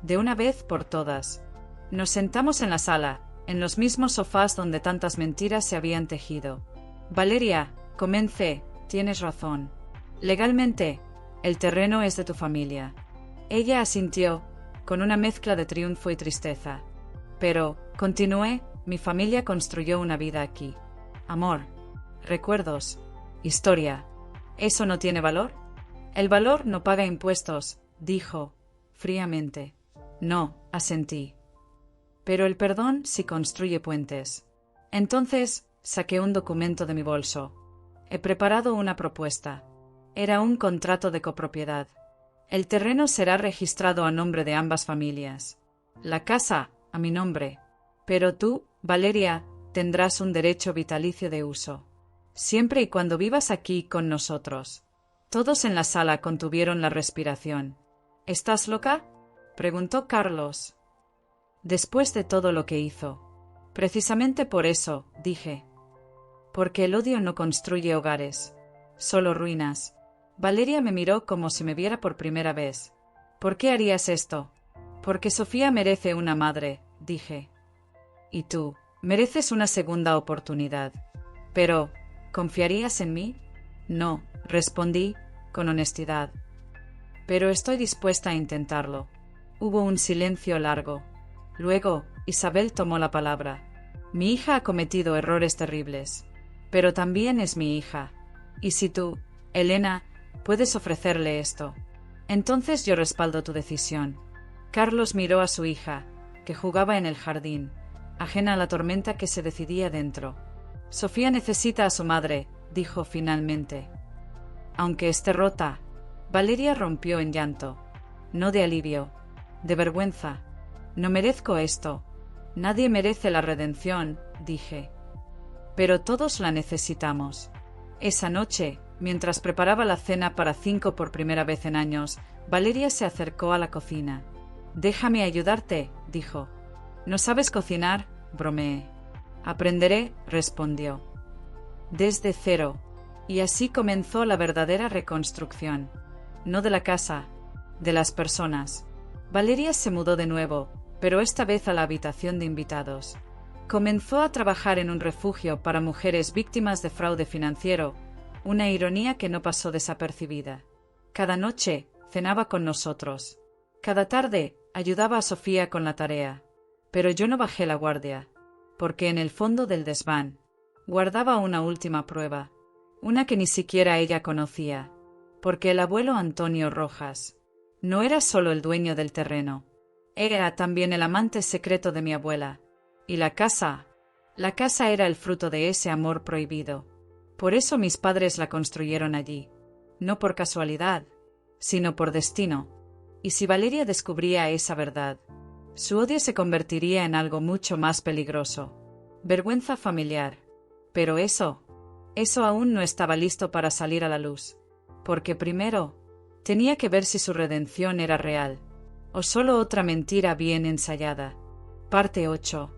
De una vez por todas. Nos sentamos en la sala, en los mismos sofás donde tantas mentiras se habían tejido. Valeria, comencé, tienes razón. Legalmente, el terreno es de tu familia. Ella asintió, con una mezcla de triunfo y tristeza. Pero, continué, mi familia construyó una vida aquí. Amor, recuerdos, historia. ¿Eso no tiene valor? El valor no paga impuestos, dijo, fríamente. No, asentí. Pero el perdón sí construye puentes. Entonces, saqué un documento de mi bolso. He preparado una propuesta. Era un contrato de copropiedad. El terreno será registrado a nombre de ambas familias. La casa, a mi nombre. Pero tú, Valeria, tendrás un derecho vitalicio de uso. Siempre y cuando vivas aquí con nosotros. Todos en la sala contuvieron la respiración. ¿Estás loca?, preguntó Carlos. Después de todo lo que hizo. Precisamente por eso, dije. Porque el odio no construye hogares, solo ruinas. Valeria me miró como si me viera por primera vez. ¿Por qué harías esto? Porque Sofía merece una madre, dije. Y tú, mereces una segunda oportunidad. Pero, ¿confiarías en mí? No, respondí, con honestidad. Pero estoy dispuesta a intentarlo. Hubo un silencio largo. Luego, Isabel tomó la palabra. Mi hija ha cometido errores terribles. Pero también es mi hija. Y si tú, Elena, puedes ofrecerle esto, entonces yo respaldo tu decisión. Carlos miró a su hija, que jugaba en el jardín, ajena a la tormenta que se decidía dentro. Sofía necesita a su madre, dijo finalmente. Aunque esté rota. Valeria rompió en llanto. No de alivio, de vergüenza. No merezco esto. Nadie merece la redención, dije. Pero todos la necesitamos. Esa noche, mientras preparaba la cena para 5 por primera vez en años, Valeria se acercó a la cocina. Déjame ayudarte, dijo. ¿No sabes cocinar? Bromeé. Aprenderé, respondió. Desde cero. Y así comenzó la verdadera reconstrucción. No de la casa, de las personas. Valeria se mudó de nuevo, pero esta vez a la habitación de invitados. Comenzó a trabajar en un refugio para mujeres víctimas de fraude financiero, una ironía que no pasó desapercibida. Cada noche cenaba con nosotros. Cada tarde ayudaba a Sofía con la tarea. Pero yo no bajé la guardia, porque en el fondo del desván guardaba una última prueba, una que ni siquiera ella conocía, porque el abuelo Antonio Rojas no era solo el dueño del terreno, era también el amante secreto de mi abuela. Y la casa era el fruto de ese amor prohibido. Por eso mis padres la construyeron allí, no por casualidad, sino por destino. Y si Valeria descubría esa verdad, su odio se convertiría en algo mucho más peligroso. Vergüenza familiar. Pero eso aún no estaba listo para salir a la luz. Porque primero, tenía que ver si su redención era real, o solo otra mentira bien ensayada. Parte 8.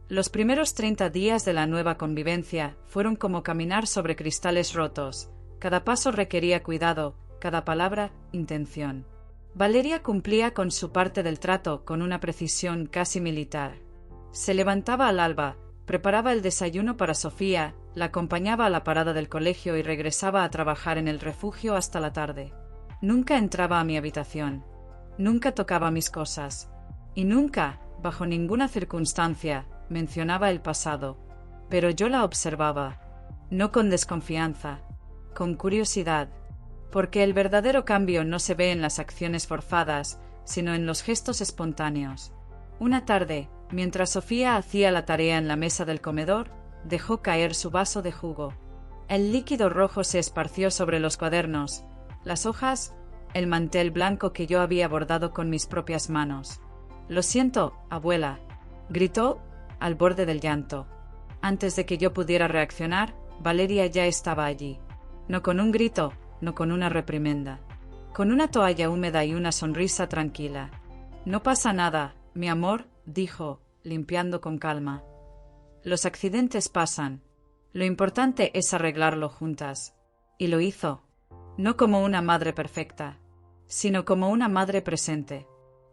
Los primeros 30 días de la nueva convivencia fueron como caminar sobre cristales rotos. Cada paso requería cuidado, cada palabra, intención. Valeria cumplía con su parte del trato con una precisión casi militar. Se levantaba al alba, preparaba el desayuno para Sofía, la acompañaba a la parada del colegio y regresaba a trabajar en el refugio hasta la tarde. Nunca entraba a mi habitación. Nunca tocaba mis cosas. Y nunca, bajo ninguna circunstancia, mencionaba el pasado. Pero yo la observaba. No con desconfianza, con curiosidad. Porque el verdadero cambio no se ve en las acciones forzadas, sino en los gestos espontáneos. Una tarde, mientras Sofía hacía la tarea en la mesa del comedor, dejó caer su vaso de jugo. El líquido rojo se esparció sobre los cuadernos, las hojas, el mantel blanco que yo había bordado con mis propias manos. «Lo siento, abuela», gritó, al borde del llanto. Antes de que yo pudiera reaccionar, Valeria ya estaba allí. No con un grito, no con una reprimenda. Con una toalla húmeda y una sonrisa tranquila. «No pasa nada, mi amor», dijo, limpiando con calma. «Los accidentes pasan. Lo importante es arreglarlo juntas». Y lo hizo. No como una madre perfecta, sino como una madre presente.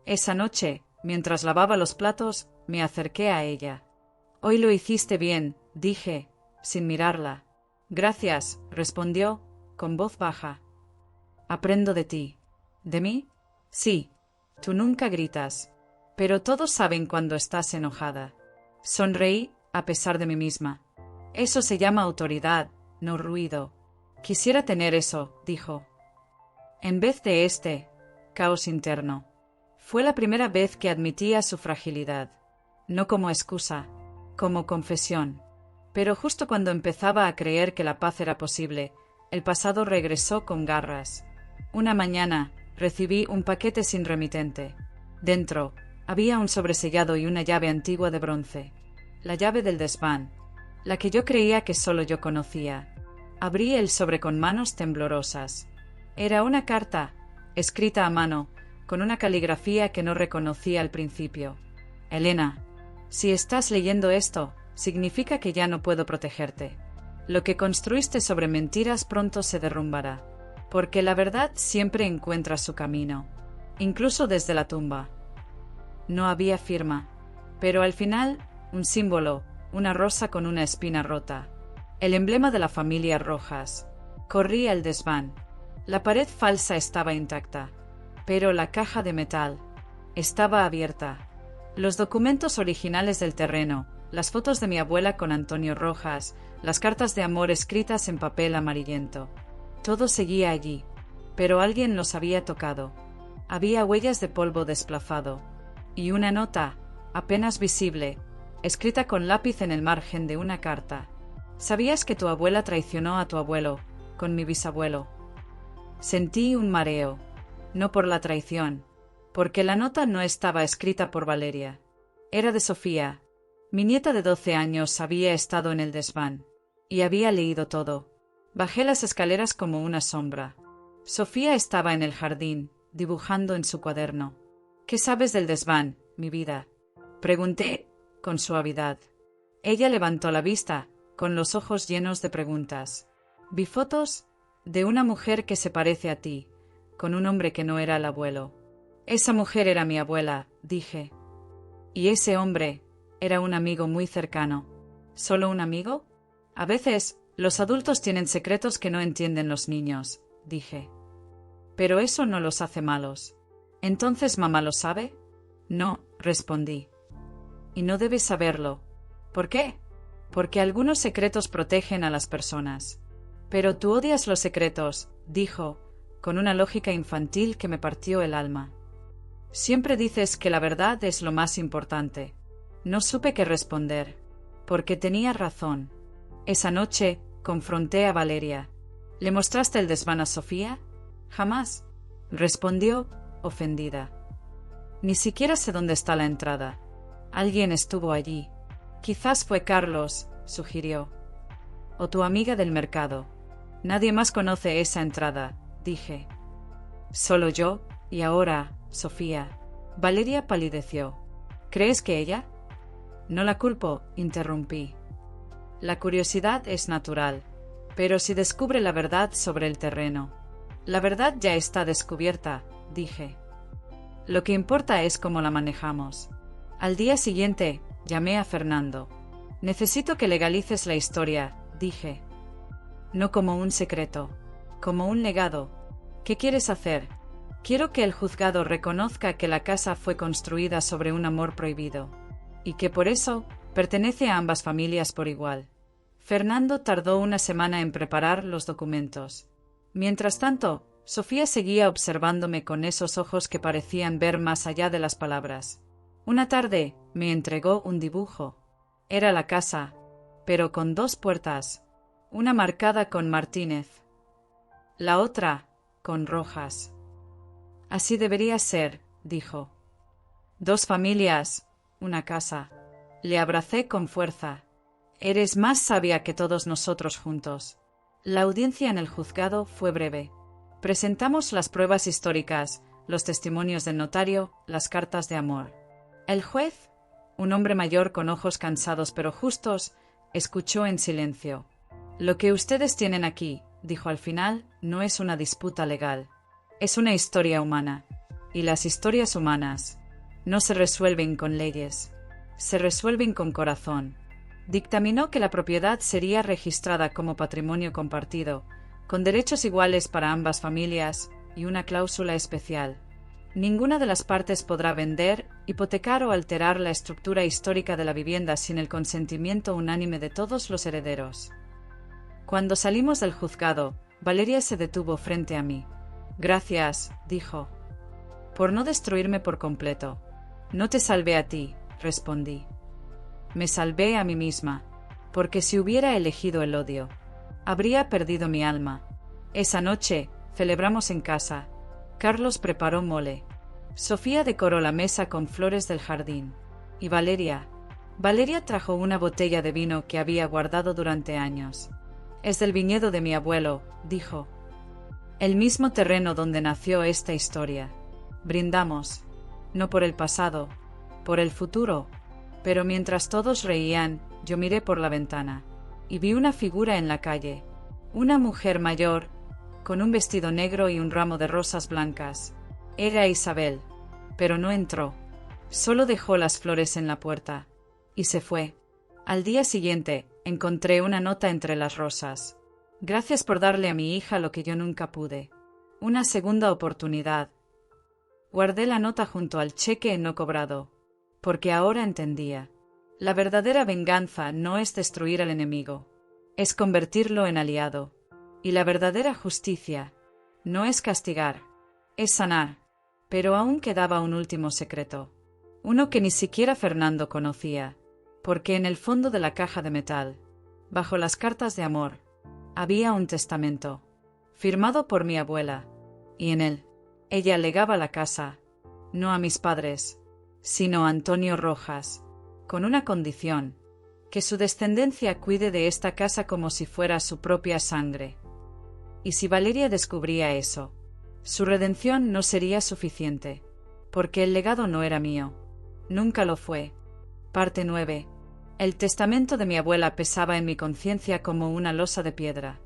Esa noche, mientras lavaba los platos, me acerqué a ella. «Hoy lo hiciste bien», dije, sin mirarla. «Gracias», respondió, con voz baja. «Aprendo de ti». «¿De mí?» «Sí. Tú nunca gritas. Pero todos saben cuando estás enojada». Sonreí, a pesar de mí misma. «Eso se llama autoridad, no ruido». «Quisiera tener eso», dijo. En vez de caos interno. Fue la primera vez que admitía su fragilidad. No como excusa, como confesión. Pero justo cuando empezaba a creer que la paz era posible, el pasado regresó con garras. Una mañana, recibí un paquete sin remitente. Dentro, había un sobresellado y una llave antigua de bronce. La llave del desván. La que yo creía que solo yo conocía. Abrí el sobre con manos temblorosas. Era una carta, escrita a mano, con una caligrafía que no reconocía al principio. «Elena, si estás leyendo esto, significa que ya no puedo protegerte. Lo que construiste sobre mentiras pronto se derrumbará, porque la verdad siempre encuentra su camino, incluso desde la tumba». No había firma, pero al final, un símbolo, una rosa con una espina rota, el emblema de la familia Rojas. Corrí al desván. La pared falsa estaba intacta, pero la caja de metal estaba abierta. Los documentos originales del terreno, las fotos de mi abuela con Antonio Rojas, las cartas de amor escritas en papel amarillento. Todo seguía allí, pero alguien los había tocado. Había huellas de polvo desplazado, y una nota, apenas visible, escrita con lápiz en el margen de una carta. ¿Sabías que tu abuela traicionó a tu abuelo, con mi bisabuelo? Sentí un mareo, no por la traición, porque la nota no estaba escrita por Valeria. Era de Sofía. Mi nieta de 12 años había estado en el desván, y había leído todo. Bajé las escaleras como una sombra. Sofía estaba en el jardín, dibujando en su cuaderno. ¿Qué sabes del desván, mi vida?, pregunté, con suavidad. Ella levantó la vista, con los ojos llenos de preguntas. Vi fotos de una mujer que se parece a ti, con un hombre que no era el abuelo. Esa mujer era mi abuela, dije. Y ese hombre era un amigo muy cercano. ¿Solo un amigo? A veces, los adultos tienen secretos que no entienden los niños, dije. Pero eso no los hace malos. ¿Entonces mamá lo sabe? No, respondí. Y no debes saberlo. ¿Por qué? Porque algunos secretos protegen a las personas. Pero tú odias los secretos, dijo, con una lógica infantil que me partió el alma. Siempre dices que la verdad es lo más importante. No supe qué responder, porque tenía razón. Esa noche confronté a Valeria. ¿Le mostraste el desván a Sofía? Jamás, respondió, ofendida. Ni siquiera sé dónde está la entrada. Alguien estuvo allí. Quizás fue Carlos, sugirió. O tu amiga del mercado. Nadie más conoce esa entrada, dije. Solo yo, y ahora, Sofía. Valeria palideció. ¿Crees que ella? No la culpo, interrumpí. La curiosidad es natural, pero si descubre la verdad sobre el terreno. La verdad ya está descubierta, dije. Lo que importa es cómo la manejamos. Al día siguiente, llamé a Fernando. Necesito que legalices la historia, dije. No como un secreto, como un legado. ¿Qué quieres hacer? Quiero que el juzgado reconozca que la casa fue construida sobre un amor prohibido, y que por eso pertenece a ambas familias por igual. Fernando tardó una semana en preparar los documentos. Mientras tanto, Sofía seguía observándome con esos ojos que parecían ver más allá de las palabras. Una tarde me entregó un dibujo. Era la casa, pero con 2 puertas, una marcada con Martínez, la otra con Rojas. Así debería ser, dijo. 2 familias, una casa. Le abracé con fuerza. Eres más sabia que todos nosotros juntos. La audiencia en el juzgado fue breve. Presentamos las pruebas históricas, los testimonios del notario, las cartas de amor. El juez, un hombre mayor con ojos cansados pero justos, escuchó en silencio. Lo que ustedes tienen aquí, dijo al final, no es una disputa legal. Es una historia humana. Y las historias humanas no se resuelven con leyes. Se resuelven con corazón. Dictaminó que la propiedad sería registrada como patrimonio compartido, con derechos iguales para ambas familias y una cláusula especial. Ninguna de las partes podrá vender, hipotecar o alterar la estructura histórica de la vivienda sin el consentimiento unánime de todos los herederos. Cuando salimos del juzgado, Valeria se detuvo frente a mí. Gracias, dijo, por no destruirme por completo. No te salvé a ti, respondí. Me salvé a mí misma, porque si hubiera elegido el odio, habría perdido mi alma. Esa noche, celebramos en casa. Carlos preparó mole. Sofía decoró la mesa con flores del jardín. Y Valeria trajo una botella de vino que había guardado durante años. Es del viñedo de mi abuelo, dijo. El mismo terreno donde nació esta historia. Brindamos, no por el pasado, por el futuro. Pero mientras todos reían, yo miré por la ventana, y vi una figura en la calle, una mujer mayor, con un vestido negro y un ramo de rosas blancas. Era Isabel, pero no entró. Solo dejó las flores en la puerta, y se fue. Al día siguiente, encontré una nota entre las rosas. Gracias por darle a mi hija lo que yo nunca pude. Una segunda oportunidad. Guardé la nota junto al cheque no cobrado, porque ahora entendía. La verdadera venganza no es destruir al enemigo, es convertirlo en aliado. Y la verdadera justicia no es castigar, es sanar. Pero aún quedaba un último secreto. Uno que ni siquiera Fernando conocía, porque en el fondo de la caja de metal, bajo las cartas de amor, había un testamento, firmado por mi abuela, y en él, ella legaba la casa, no a mis padres, sino a Antonio Rojas, con una condición, que su descendencia cuide de esta casa como si fuera su propia sangre. Y si Valeria descubría eso, su redención no sería suficiente, porque el legado no era mío. Nunca lo fue. Parte 9. El testamento de mi abuela pesaba en mi conciencia como una losa de piedra.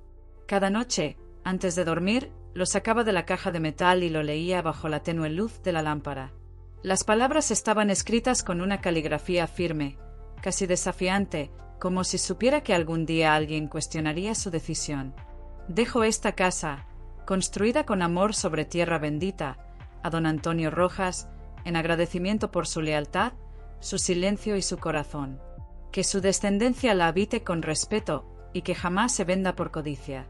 Cada noche, antes de dormir, lo sacaba de la caja de metal y lo leía bajo la tenue luz de la lámpara. Las palabras estaban escritas con una caligrafía firme, casi desafiante, como si supiera que algún día alguien cuestionaría su decisión. Dejo esta casa, construida con amor sobre tierra bendita, a don Antonio Rojas, en agradecimiento por su lealtad, su silencio y su corazón. Que su descendencia la habite con respeto y que jamás se venda por codicia.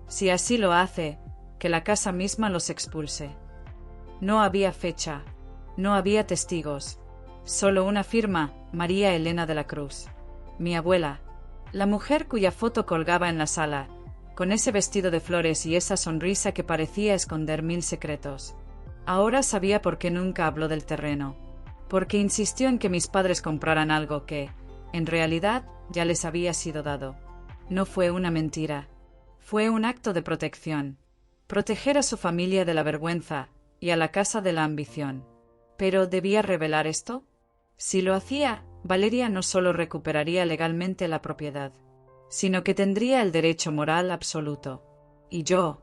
Si así lo hace, que la casa misma los expulse. No había fecha, no había testigos, solo una firma, María Elena de la Cruz. Mi abuela, la mujer cuya foto colgaba en la sala, con ese vestido de flores y esa sonrisa que parecía esconder 1000 secretos. Ahora sabía por qué nunca habló del terreno, porque insistió en que mis padres compraran algo que, en realidad, ya les había sido dado. No fue una mentira, fue un acto de protección. Proteger a su familia de la vergüenza y a la casa de la ambición. ¿Pero debía revelar esto? Si lo hacía, Valeria no solo recuperaría legalmente la propiedad, sino que tendría el derecho moral absoluto. Y yo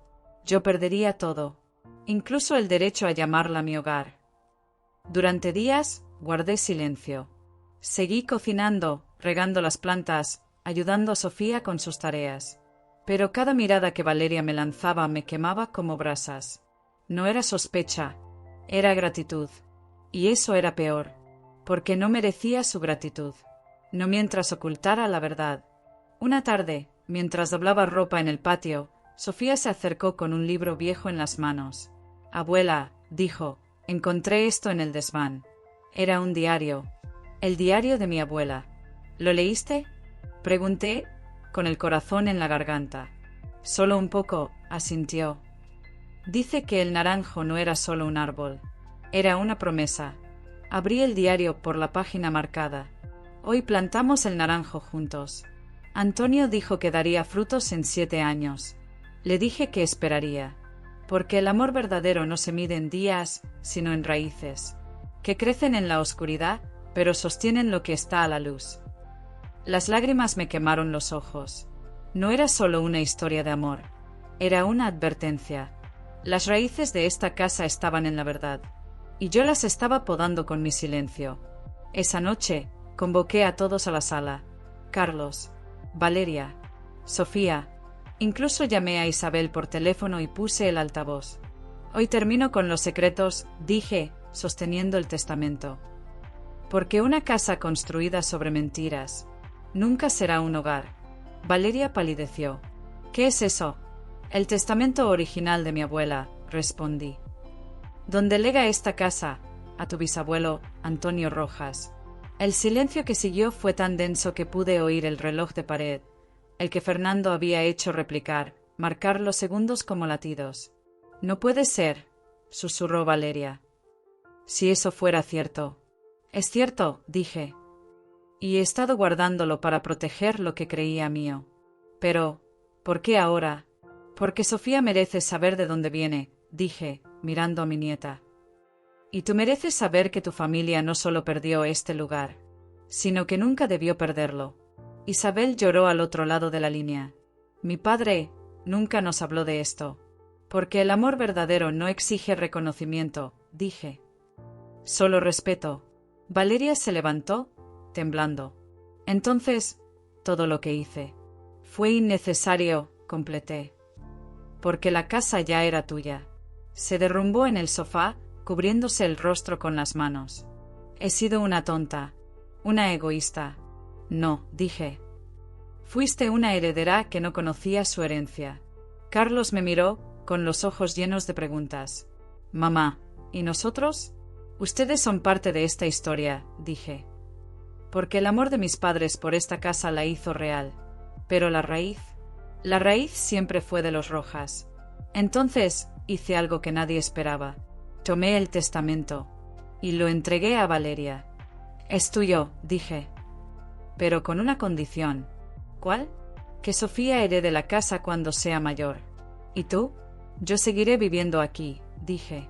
perdería todo, incluso el derecho a llamarla mi hogar. Durante días guardé silencio. Seguí cocinando, regando las plantas, ayudando a Sofía con sus tareas. Pero cada mirada que Valeria me lanzaba me quemaba como brasas. No era sospecha, era gratitud. Y eso era peor, porque no merecía su gratitud. No mientras ocultara la verdad. Una tarde, mientras doblaba ropa en el patio, Sofía se acercó con un libro viejo en las manos. «Abuela», dijo, «encontré esto en el desván». Era un diario. El diario de mi abuela. «¿Lo leíste?», pregunté, con el corazón en la garganta. «Solo un poco», asintió. Dice que el naranjo no era solo un árbol. Era una promesa. Abrí el diario por la página marcada. «Hoy plantamos el naranjo juntos». Antonio dijo que daría frutos en 7 años. Le dije que esperaría, porque el amor verdadero no se mide en días, sino en raíces, que crecen en la oscuridad, pero sostienen lo que está a la luz. Las lágrimas me quemaron los ojos. No era solo una historia de amor, era una advertencia. Las raíces de esta casa estaban en la verdad, y yo las estaba podando con mi silencio. Esa noche, convoqué a todos a la sala. Carlos, Valeria, Sofía, incluso llamé a Isabel por teléfono y puse el altavoz. «Hoy termino con los secretos», dije, sosteniendo el testamento. «Porque una casa construida sobre mentiras nunca será un hogar». Valeria palideció. «¿Qué es eso?» «El testamento original de mi abuela», respondí. «Donde lega esta casa a tu bisabuelo Antonio Rojas». El silencio que siguió fue tan denso que pude oír el reloj de pared, el que Fernando había hecho replicar, marcar los segundos como latidos. «No puede ser», susurró Valeria. «Si eso fuera cierto». «Es cierto», dije. «Y he estado guardándolo para proteger lo que creía mío. Pero, ¿por qué ahora?» «Porque Sofía merece saber de dónde viene», dije, mirando a mi nieta. «Y tú mereces saber que tu familia no solo perdió este lugar, sino que nunca debió perderlo». Isabel lloró al otro lado de la línea. «Mi padre nunca nos habló de esto. Porque el amor verdadero no exige reconocimiento», dije. «Solo respeto». Valeria se levantó, temblando. «Entonces, todo lo que hice fue innecesario», completé. Porque la casa ya era tuya. Se derrumbó en el sofá, cubriéndose el rostro con las manos. He sido una tonta, una egoísta. No, dije. Fuiste una heredera que no conocía su herencia. Carlos me miró, con los ojos llenos de preguntas. Mamá, ¿y nosotros? Ustedes son parte de esta historia, dije. Porque el amor de mis padres por esta casa la hizo real. Pero la raíz siempre fue de los Rojas. Entonces hice algo que nadie esperaba. Tomé el testamento y lo entregué a Valeria. Es tuyo, dije. Pero con una condición. ¿Cuál? Que Sofía herede la casa cuando sea mayor. ¿Y tú? Yo seguiré viviendo aquí, dije.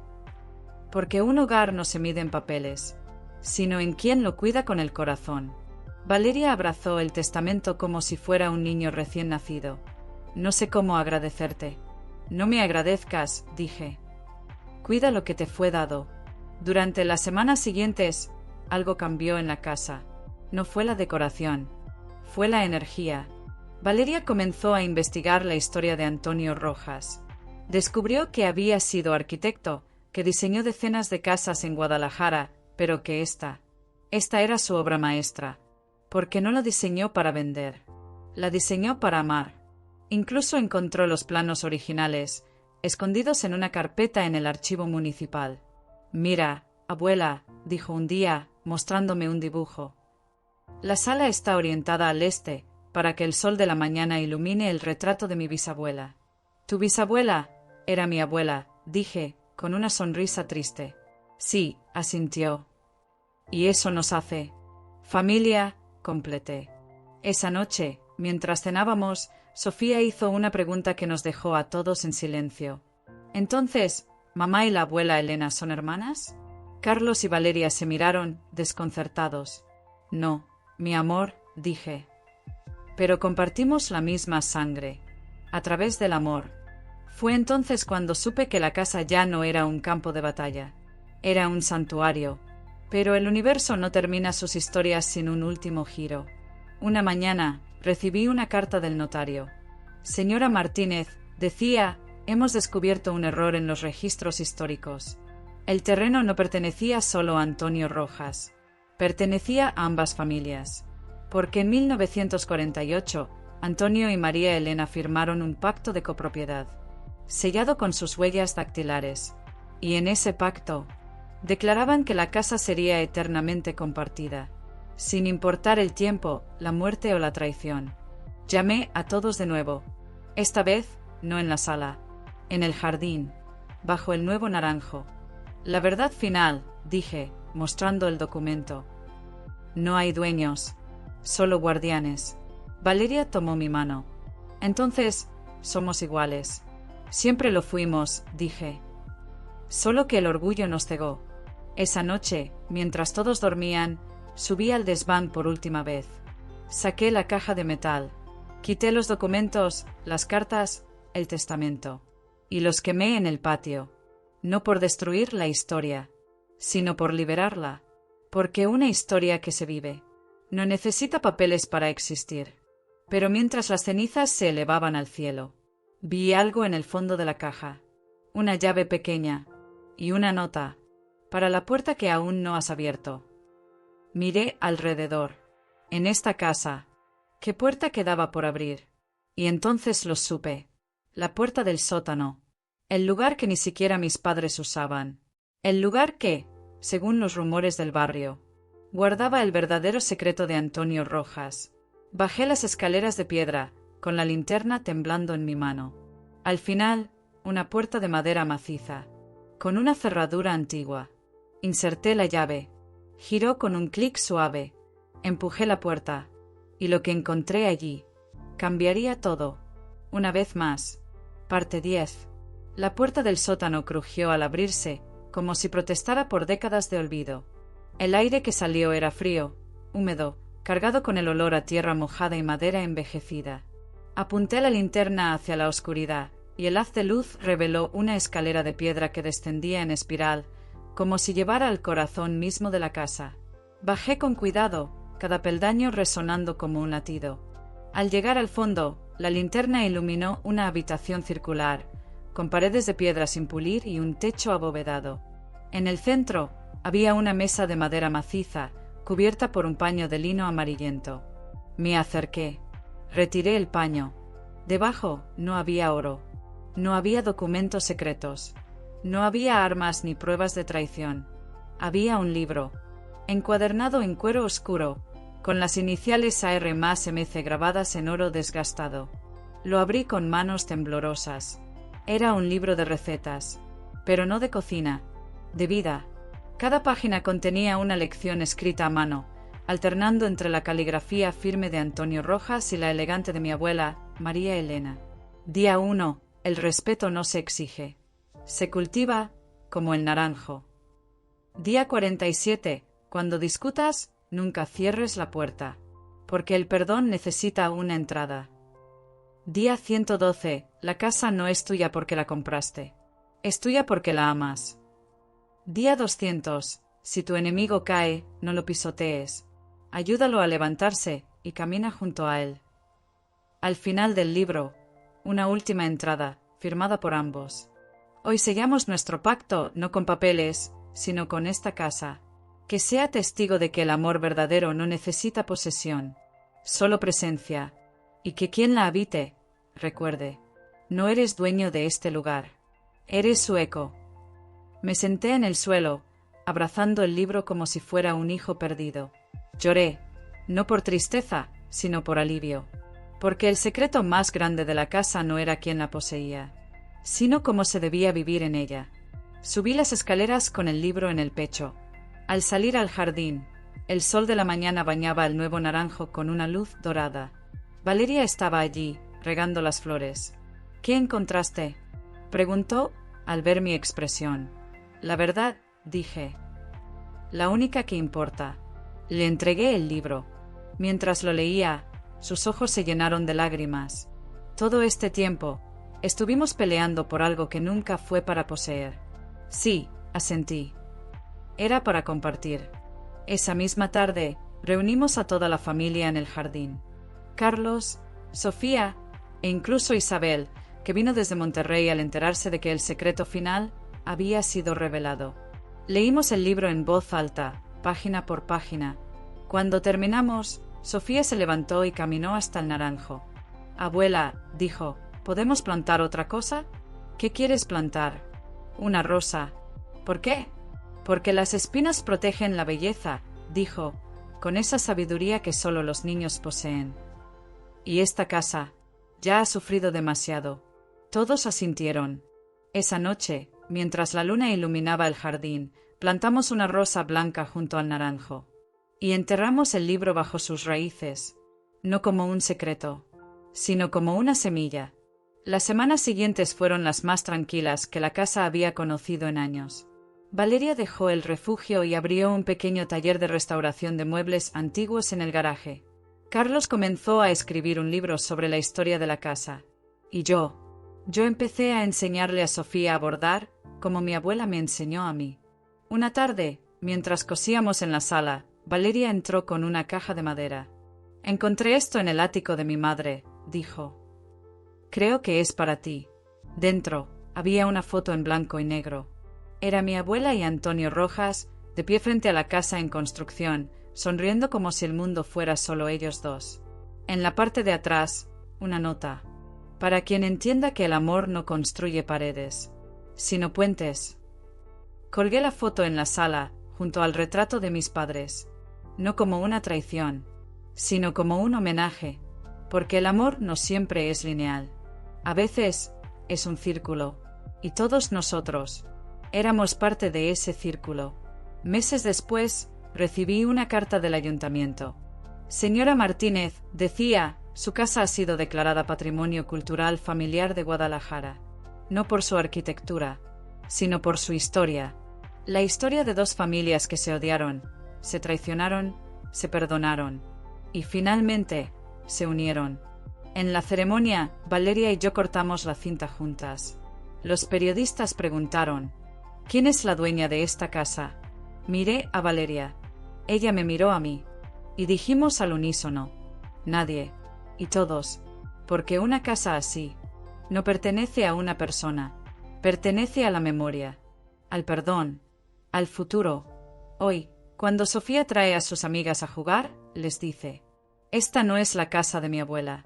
Porque un hogar no se mide en papeles, sino en quien lo cuida con el corazón. Valeria abrazó el testamento como si fuera un niño recién nacido. No sé cómo agradecerte. No me agradezcas, dije. Cuida lo que te fue dado. Durante las semanas siguientes, algo cambió en la casa. No fue la decoración, fue la energía. Valeria comenzó a investigar la historia de Antonio Rojas. Descubrió que había sido arquitecto, que diseñó decenas de casas en Guadalajara, pero que esta era su obra maestra, porque no la diseñó para vender, la diseñó para amar. Incluso encontró los planos originales, escondidos en una carpeta en el archivo municipal. Mira, abuela, dijo un día, mostrándome un dibujo. La sala está orientada al este, para que el sol de la mañana ilumine el retrato de mi bisabuela. ¿Tu bisabuela? Era mi abuela, dije, con una sonrisa triste. Sí, asintió. Y eso nos hace familia, completé. Esa noche, mientras cenábamos, Sofía hizo una pregunta que nos dejó a todos en silencio. Entonces, ¿mamá y la abuela Elena son hermanas? Carlos y Valeria se miraron, desconcertados. No, mi amor, dije. Pero compartimos la misma sangre, a través del amor. Fue entonces cuando supe que la casa ya no era un campo de batalla, era un santuario. Pero el universo no termina sus historias sin un último giro. Una mañana, recibí una carta del notario. Señora Martínez, decía, hemos descubierto un error en los registros históricos. El terreno no pertenecía solo a Antonio Rojas, pertenecía a ambas familias. Porque en 1948, Antonio y María Elena firmaron un pacto de copropiedad, sellado con sus huellas dactilares, y en ese pacto declaraban que la casa sería eternamente compartida, sin importar el tiempo, la muerte o la traición. Llamé a todos de nuevo, esta vez no en la sala, en el jardín, bajo el nuevo naranjo. La verdad final, dije, mostrando el documento. No hay dueños, solo guardianes. Valeria tomó mi mano. Entonces, somos iguales. Siempre lo fuimos, dije. Solo que el orgullo nos cegó. Esa noche, mientras todos dormían, subí al desván por última vez. Saqué la caja de metal. Quité los documentos, las cartas, el testamento. Y los quemé en el patio. No por destruir la historia, sino por liberarla. Porque una historia que se vive no necesita papeles para existir. Pero mientras las cenizas se elevaban al cielo, vi algo en el fondo de la caja. Una llave pequeña y una nota para la puerta que aún no has abierto. Miré alrededor. En esta casa, ¿qué puerta quedaba por abrir? Y entonces lo supe. La puerta del sótano. El lugar que ni siquiera mis padres usaban. El lugar que, según los rumores del barrio, guardaba el verdadero secreto de Antonio Rojas. Bajé las escaleras de piedra, con la linterna temblando en mi mano. Al final, una puerta de madera maciza, con una cerradura antigua. Inserté la llave. Giró con un clic suave. Empujé la puerta. Y lo que encontré allí cambiaría todo. Una vez más. Parte 10. La puerta del sótano crujió al abrirse, como si protestara por décadas de olvido. El aire que salió era frío, húmedo, cargado con el olor a tierra mojada y madera envejecida. Apunté la linterna hacia la oscuridad, y el haz de luz reveló una escalera de piedra que descendía en espiral, como si llevara al corazón mismo de la casa. Bajé con cuidado, cada peldaño resonando como un latido. Al llegar al fondo, La linterna iluminó una habitación circular, con paredes de piedra sin pulir y un techo abovedado. En el centro había una mesa de madera maciza, cubierta por un paño de lino amarillento. Me acerqué. Retiré el paño. Debajo no había oro. No había documentos secretos. No había armas ni pruebas de traición. Había un libro, encuadernado en cuero oscuro, con las iniciales AR+MC grabadas en oro desgastado. Lo abrí con manos temblorosas. Era un libro de recetas, pero no de cocina, de vida. Cada página contenía una lección escrita a mano, alternando entre la caligrafía firme de Antonio Rojas y la elegante de mi abuela, María Elena. Día 1. El respeto no se exige. Se cultiva como el naranjo. Día 47. Cuando discutas, nunca cierres la puerta, porque el perdón necesita una entrada. Día 112. La casa no es tuya porque la compraste. Es tuya porque la amas. Día 200. Si tu enemigo cae, no lo pisotees. Ayúdalo a levantarse y camina junto a él. Al final del libro, una última entrada, firmada por ambos. Hoy sellamos nuestro pacto no con papeles, sino con esta casa. Que sea testigo de que el amor verdadero no necesita posesión, solo presencia, y que quien la habite, recuerde, no eres dueño de este lugar, eres su eco. Me senté en el suelo, abrazando el libro como si fuera un hijo perdido. Lloré, no por tristeza, sino por alivio, porque el secreto más grande de la casa no era quién la poseía, sino cómo se debía vivir en ella. Subí las escaleras con el libro en el pecho. Al salir al jardín, el sol de la mañana bañaba el nuevo naranjo con una luz dorada. Valeria estaba allí, regando las flores. ¿Qué encontraste?, preguntó al ver mi expresión. La verdad, dije. La única que importa. Le entregué el libro. Mientras lo leía, sus ojos se llenaron de lágrimas. Todo este tiempo, estuvimos peleando por algo que nunca fue para poseer. Sí, asentí. Era para compartir. Esa misma tarde, reunimos a toda la familia en el jardín. Carlos, Sofía e incluso Isabel, que vino desde Monterrey al enterarse de que el secreto final había sido revelado. Leímos el libro en voz alta, página por página. Cuando terminamos, Sofía se levantó y caminó hasta el naranjo. Abuela, dijo, ¿podemos plantar otra cosa? ¿Qué quieres plantar? Una rosa. ¿Por qué? Porque las espinas protegen la belleza, dijo, con esa sabiduría que solo los niños poseen. Y esta casa ya ha sufrido demasiado. Todos asintieron. Esa noche, mientras la luna iluminaba el jardín, plantamos una rosa blanca junto al naranjo. Y enterramos el libro bajo sus raíces, no como un secreto, sino como una semilla. Las semanas siguientes fueron las más tranquilas que la casa había conocido en años. Valeria dejó el refugio y abrió un pequeño taller de restauración de muebles antiguos en el garaje. Carlos comenzó a escribir un libro sobre la historia de la casa. Y yo empecé a enseñarle a Sofía a bordar, como mi abuela me enseñó a mí. Una tarde, mientras cosíamos en la sala, Valeria entró con una caja de madera. «Encontré esto en el ático de mi madre», dijo. «Creo que es para ti». Dentro había una foto en blanco y negro. Era mi abuela y Antonio Rojas, de pie frente a la casa en construcción, sonriendo como si el mundo fuera solo ellos dos. En la parte de atrás, una nota. Para quien entienda que el amor no construye paredes, sino puentes. Colgué la foto en la sala, junto al retrato de mis padres. No como una traición, sino como un homenaje, porque el amor no siempre es lineal. A veces es un círculo, y todos nosotros éramos parte de ese círculo. Meses después, recibí una carta del ayuntamiento. Señora Martínez, decía, su casa ha sido declarada Patrimonio Cultural Familiar de Guadalajara, no por su arquitectura, sino por su historia. La historia de dos familias que se odiaron, se traicionaron, se perdonaron, y finalmente se unieron. En la ceremonia, Valeria y yo cortamos la cinta juntas. Los periodistas preguntaron, ¿quién es la dueña de esta casa? Miré a Valeria. Ella me miró a mí. Y dijimos al unísono, nadie. Y todos, porque una casa así no pertenece a una persona, pertenece a la memoria, al perdón, al futuro. Hoy, cuando Sofía trae a sus amigas a jugar, les dice: esta no es la casa de mi abuela,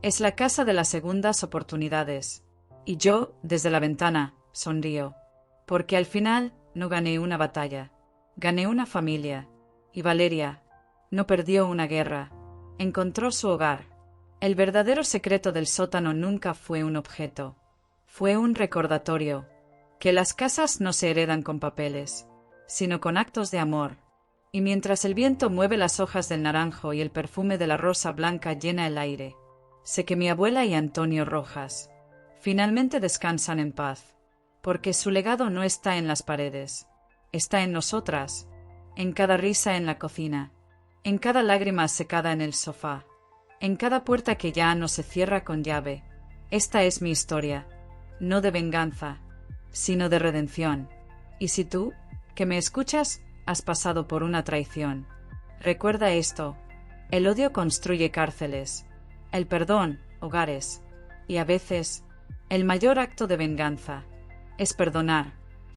es la casa de las segundas oportunidades. Y yo, desde la ventana, sonrío, porque al final no gané una batalla, gané una familia, y Valeria no perdió una guerra, encontró su hogar. El verdadero secreto del sótano nunca fue un objeto, fue un recordatorio, que las casas no se heredan con papeles, sino con actos de amor. Y mientras el viento mueve las hojas del naranjo y el perfume de la rosa blanca llena el aire, sé que mi abuela y Antonio Rojas finalmente descansan en paz, porque su legado no está en las paredes, está en nosotras, en cada risa en la cocina, en cada lágrima secada en el sofá, en cada puerta que ya no se cierra con llave. Esta es mi historia, no de venganza, sino de redención. Y si tú, que me escuchas, has pasado por una traición, recuerda esto: el odio construye cárceles, el perdón, hogares, y a veces, el mayor acto de venganza es perdonar,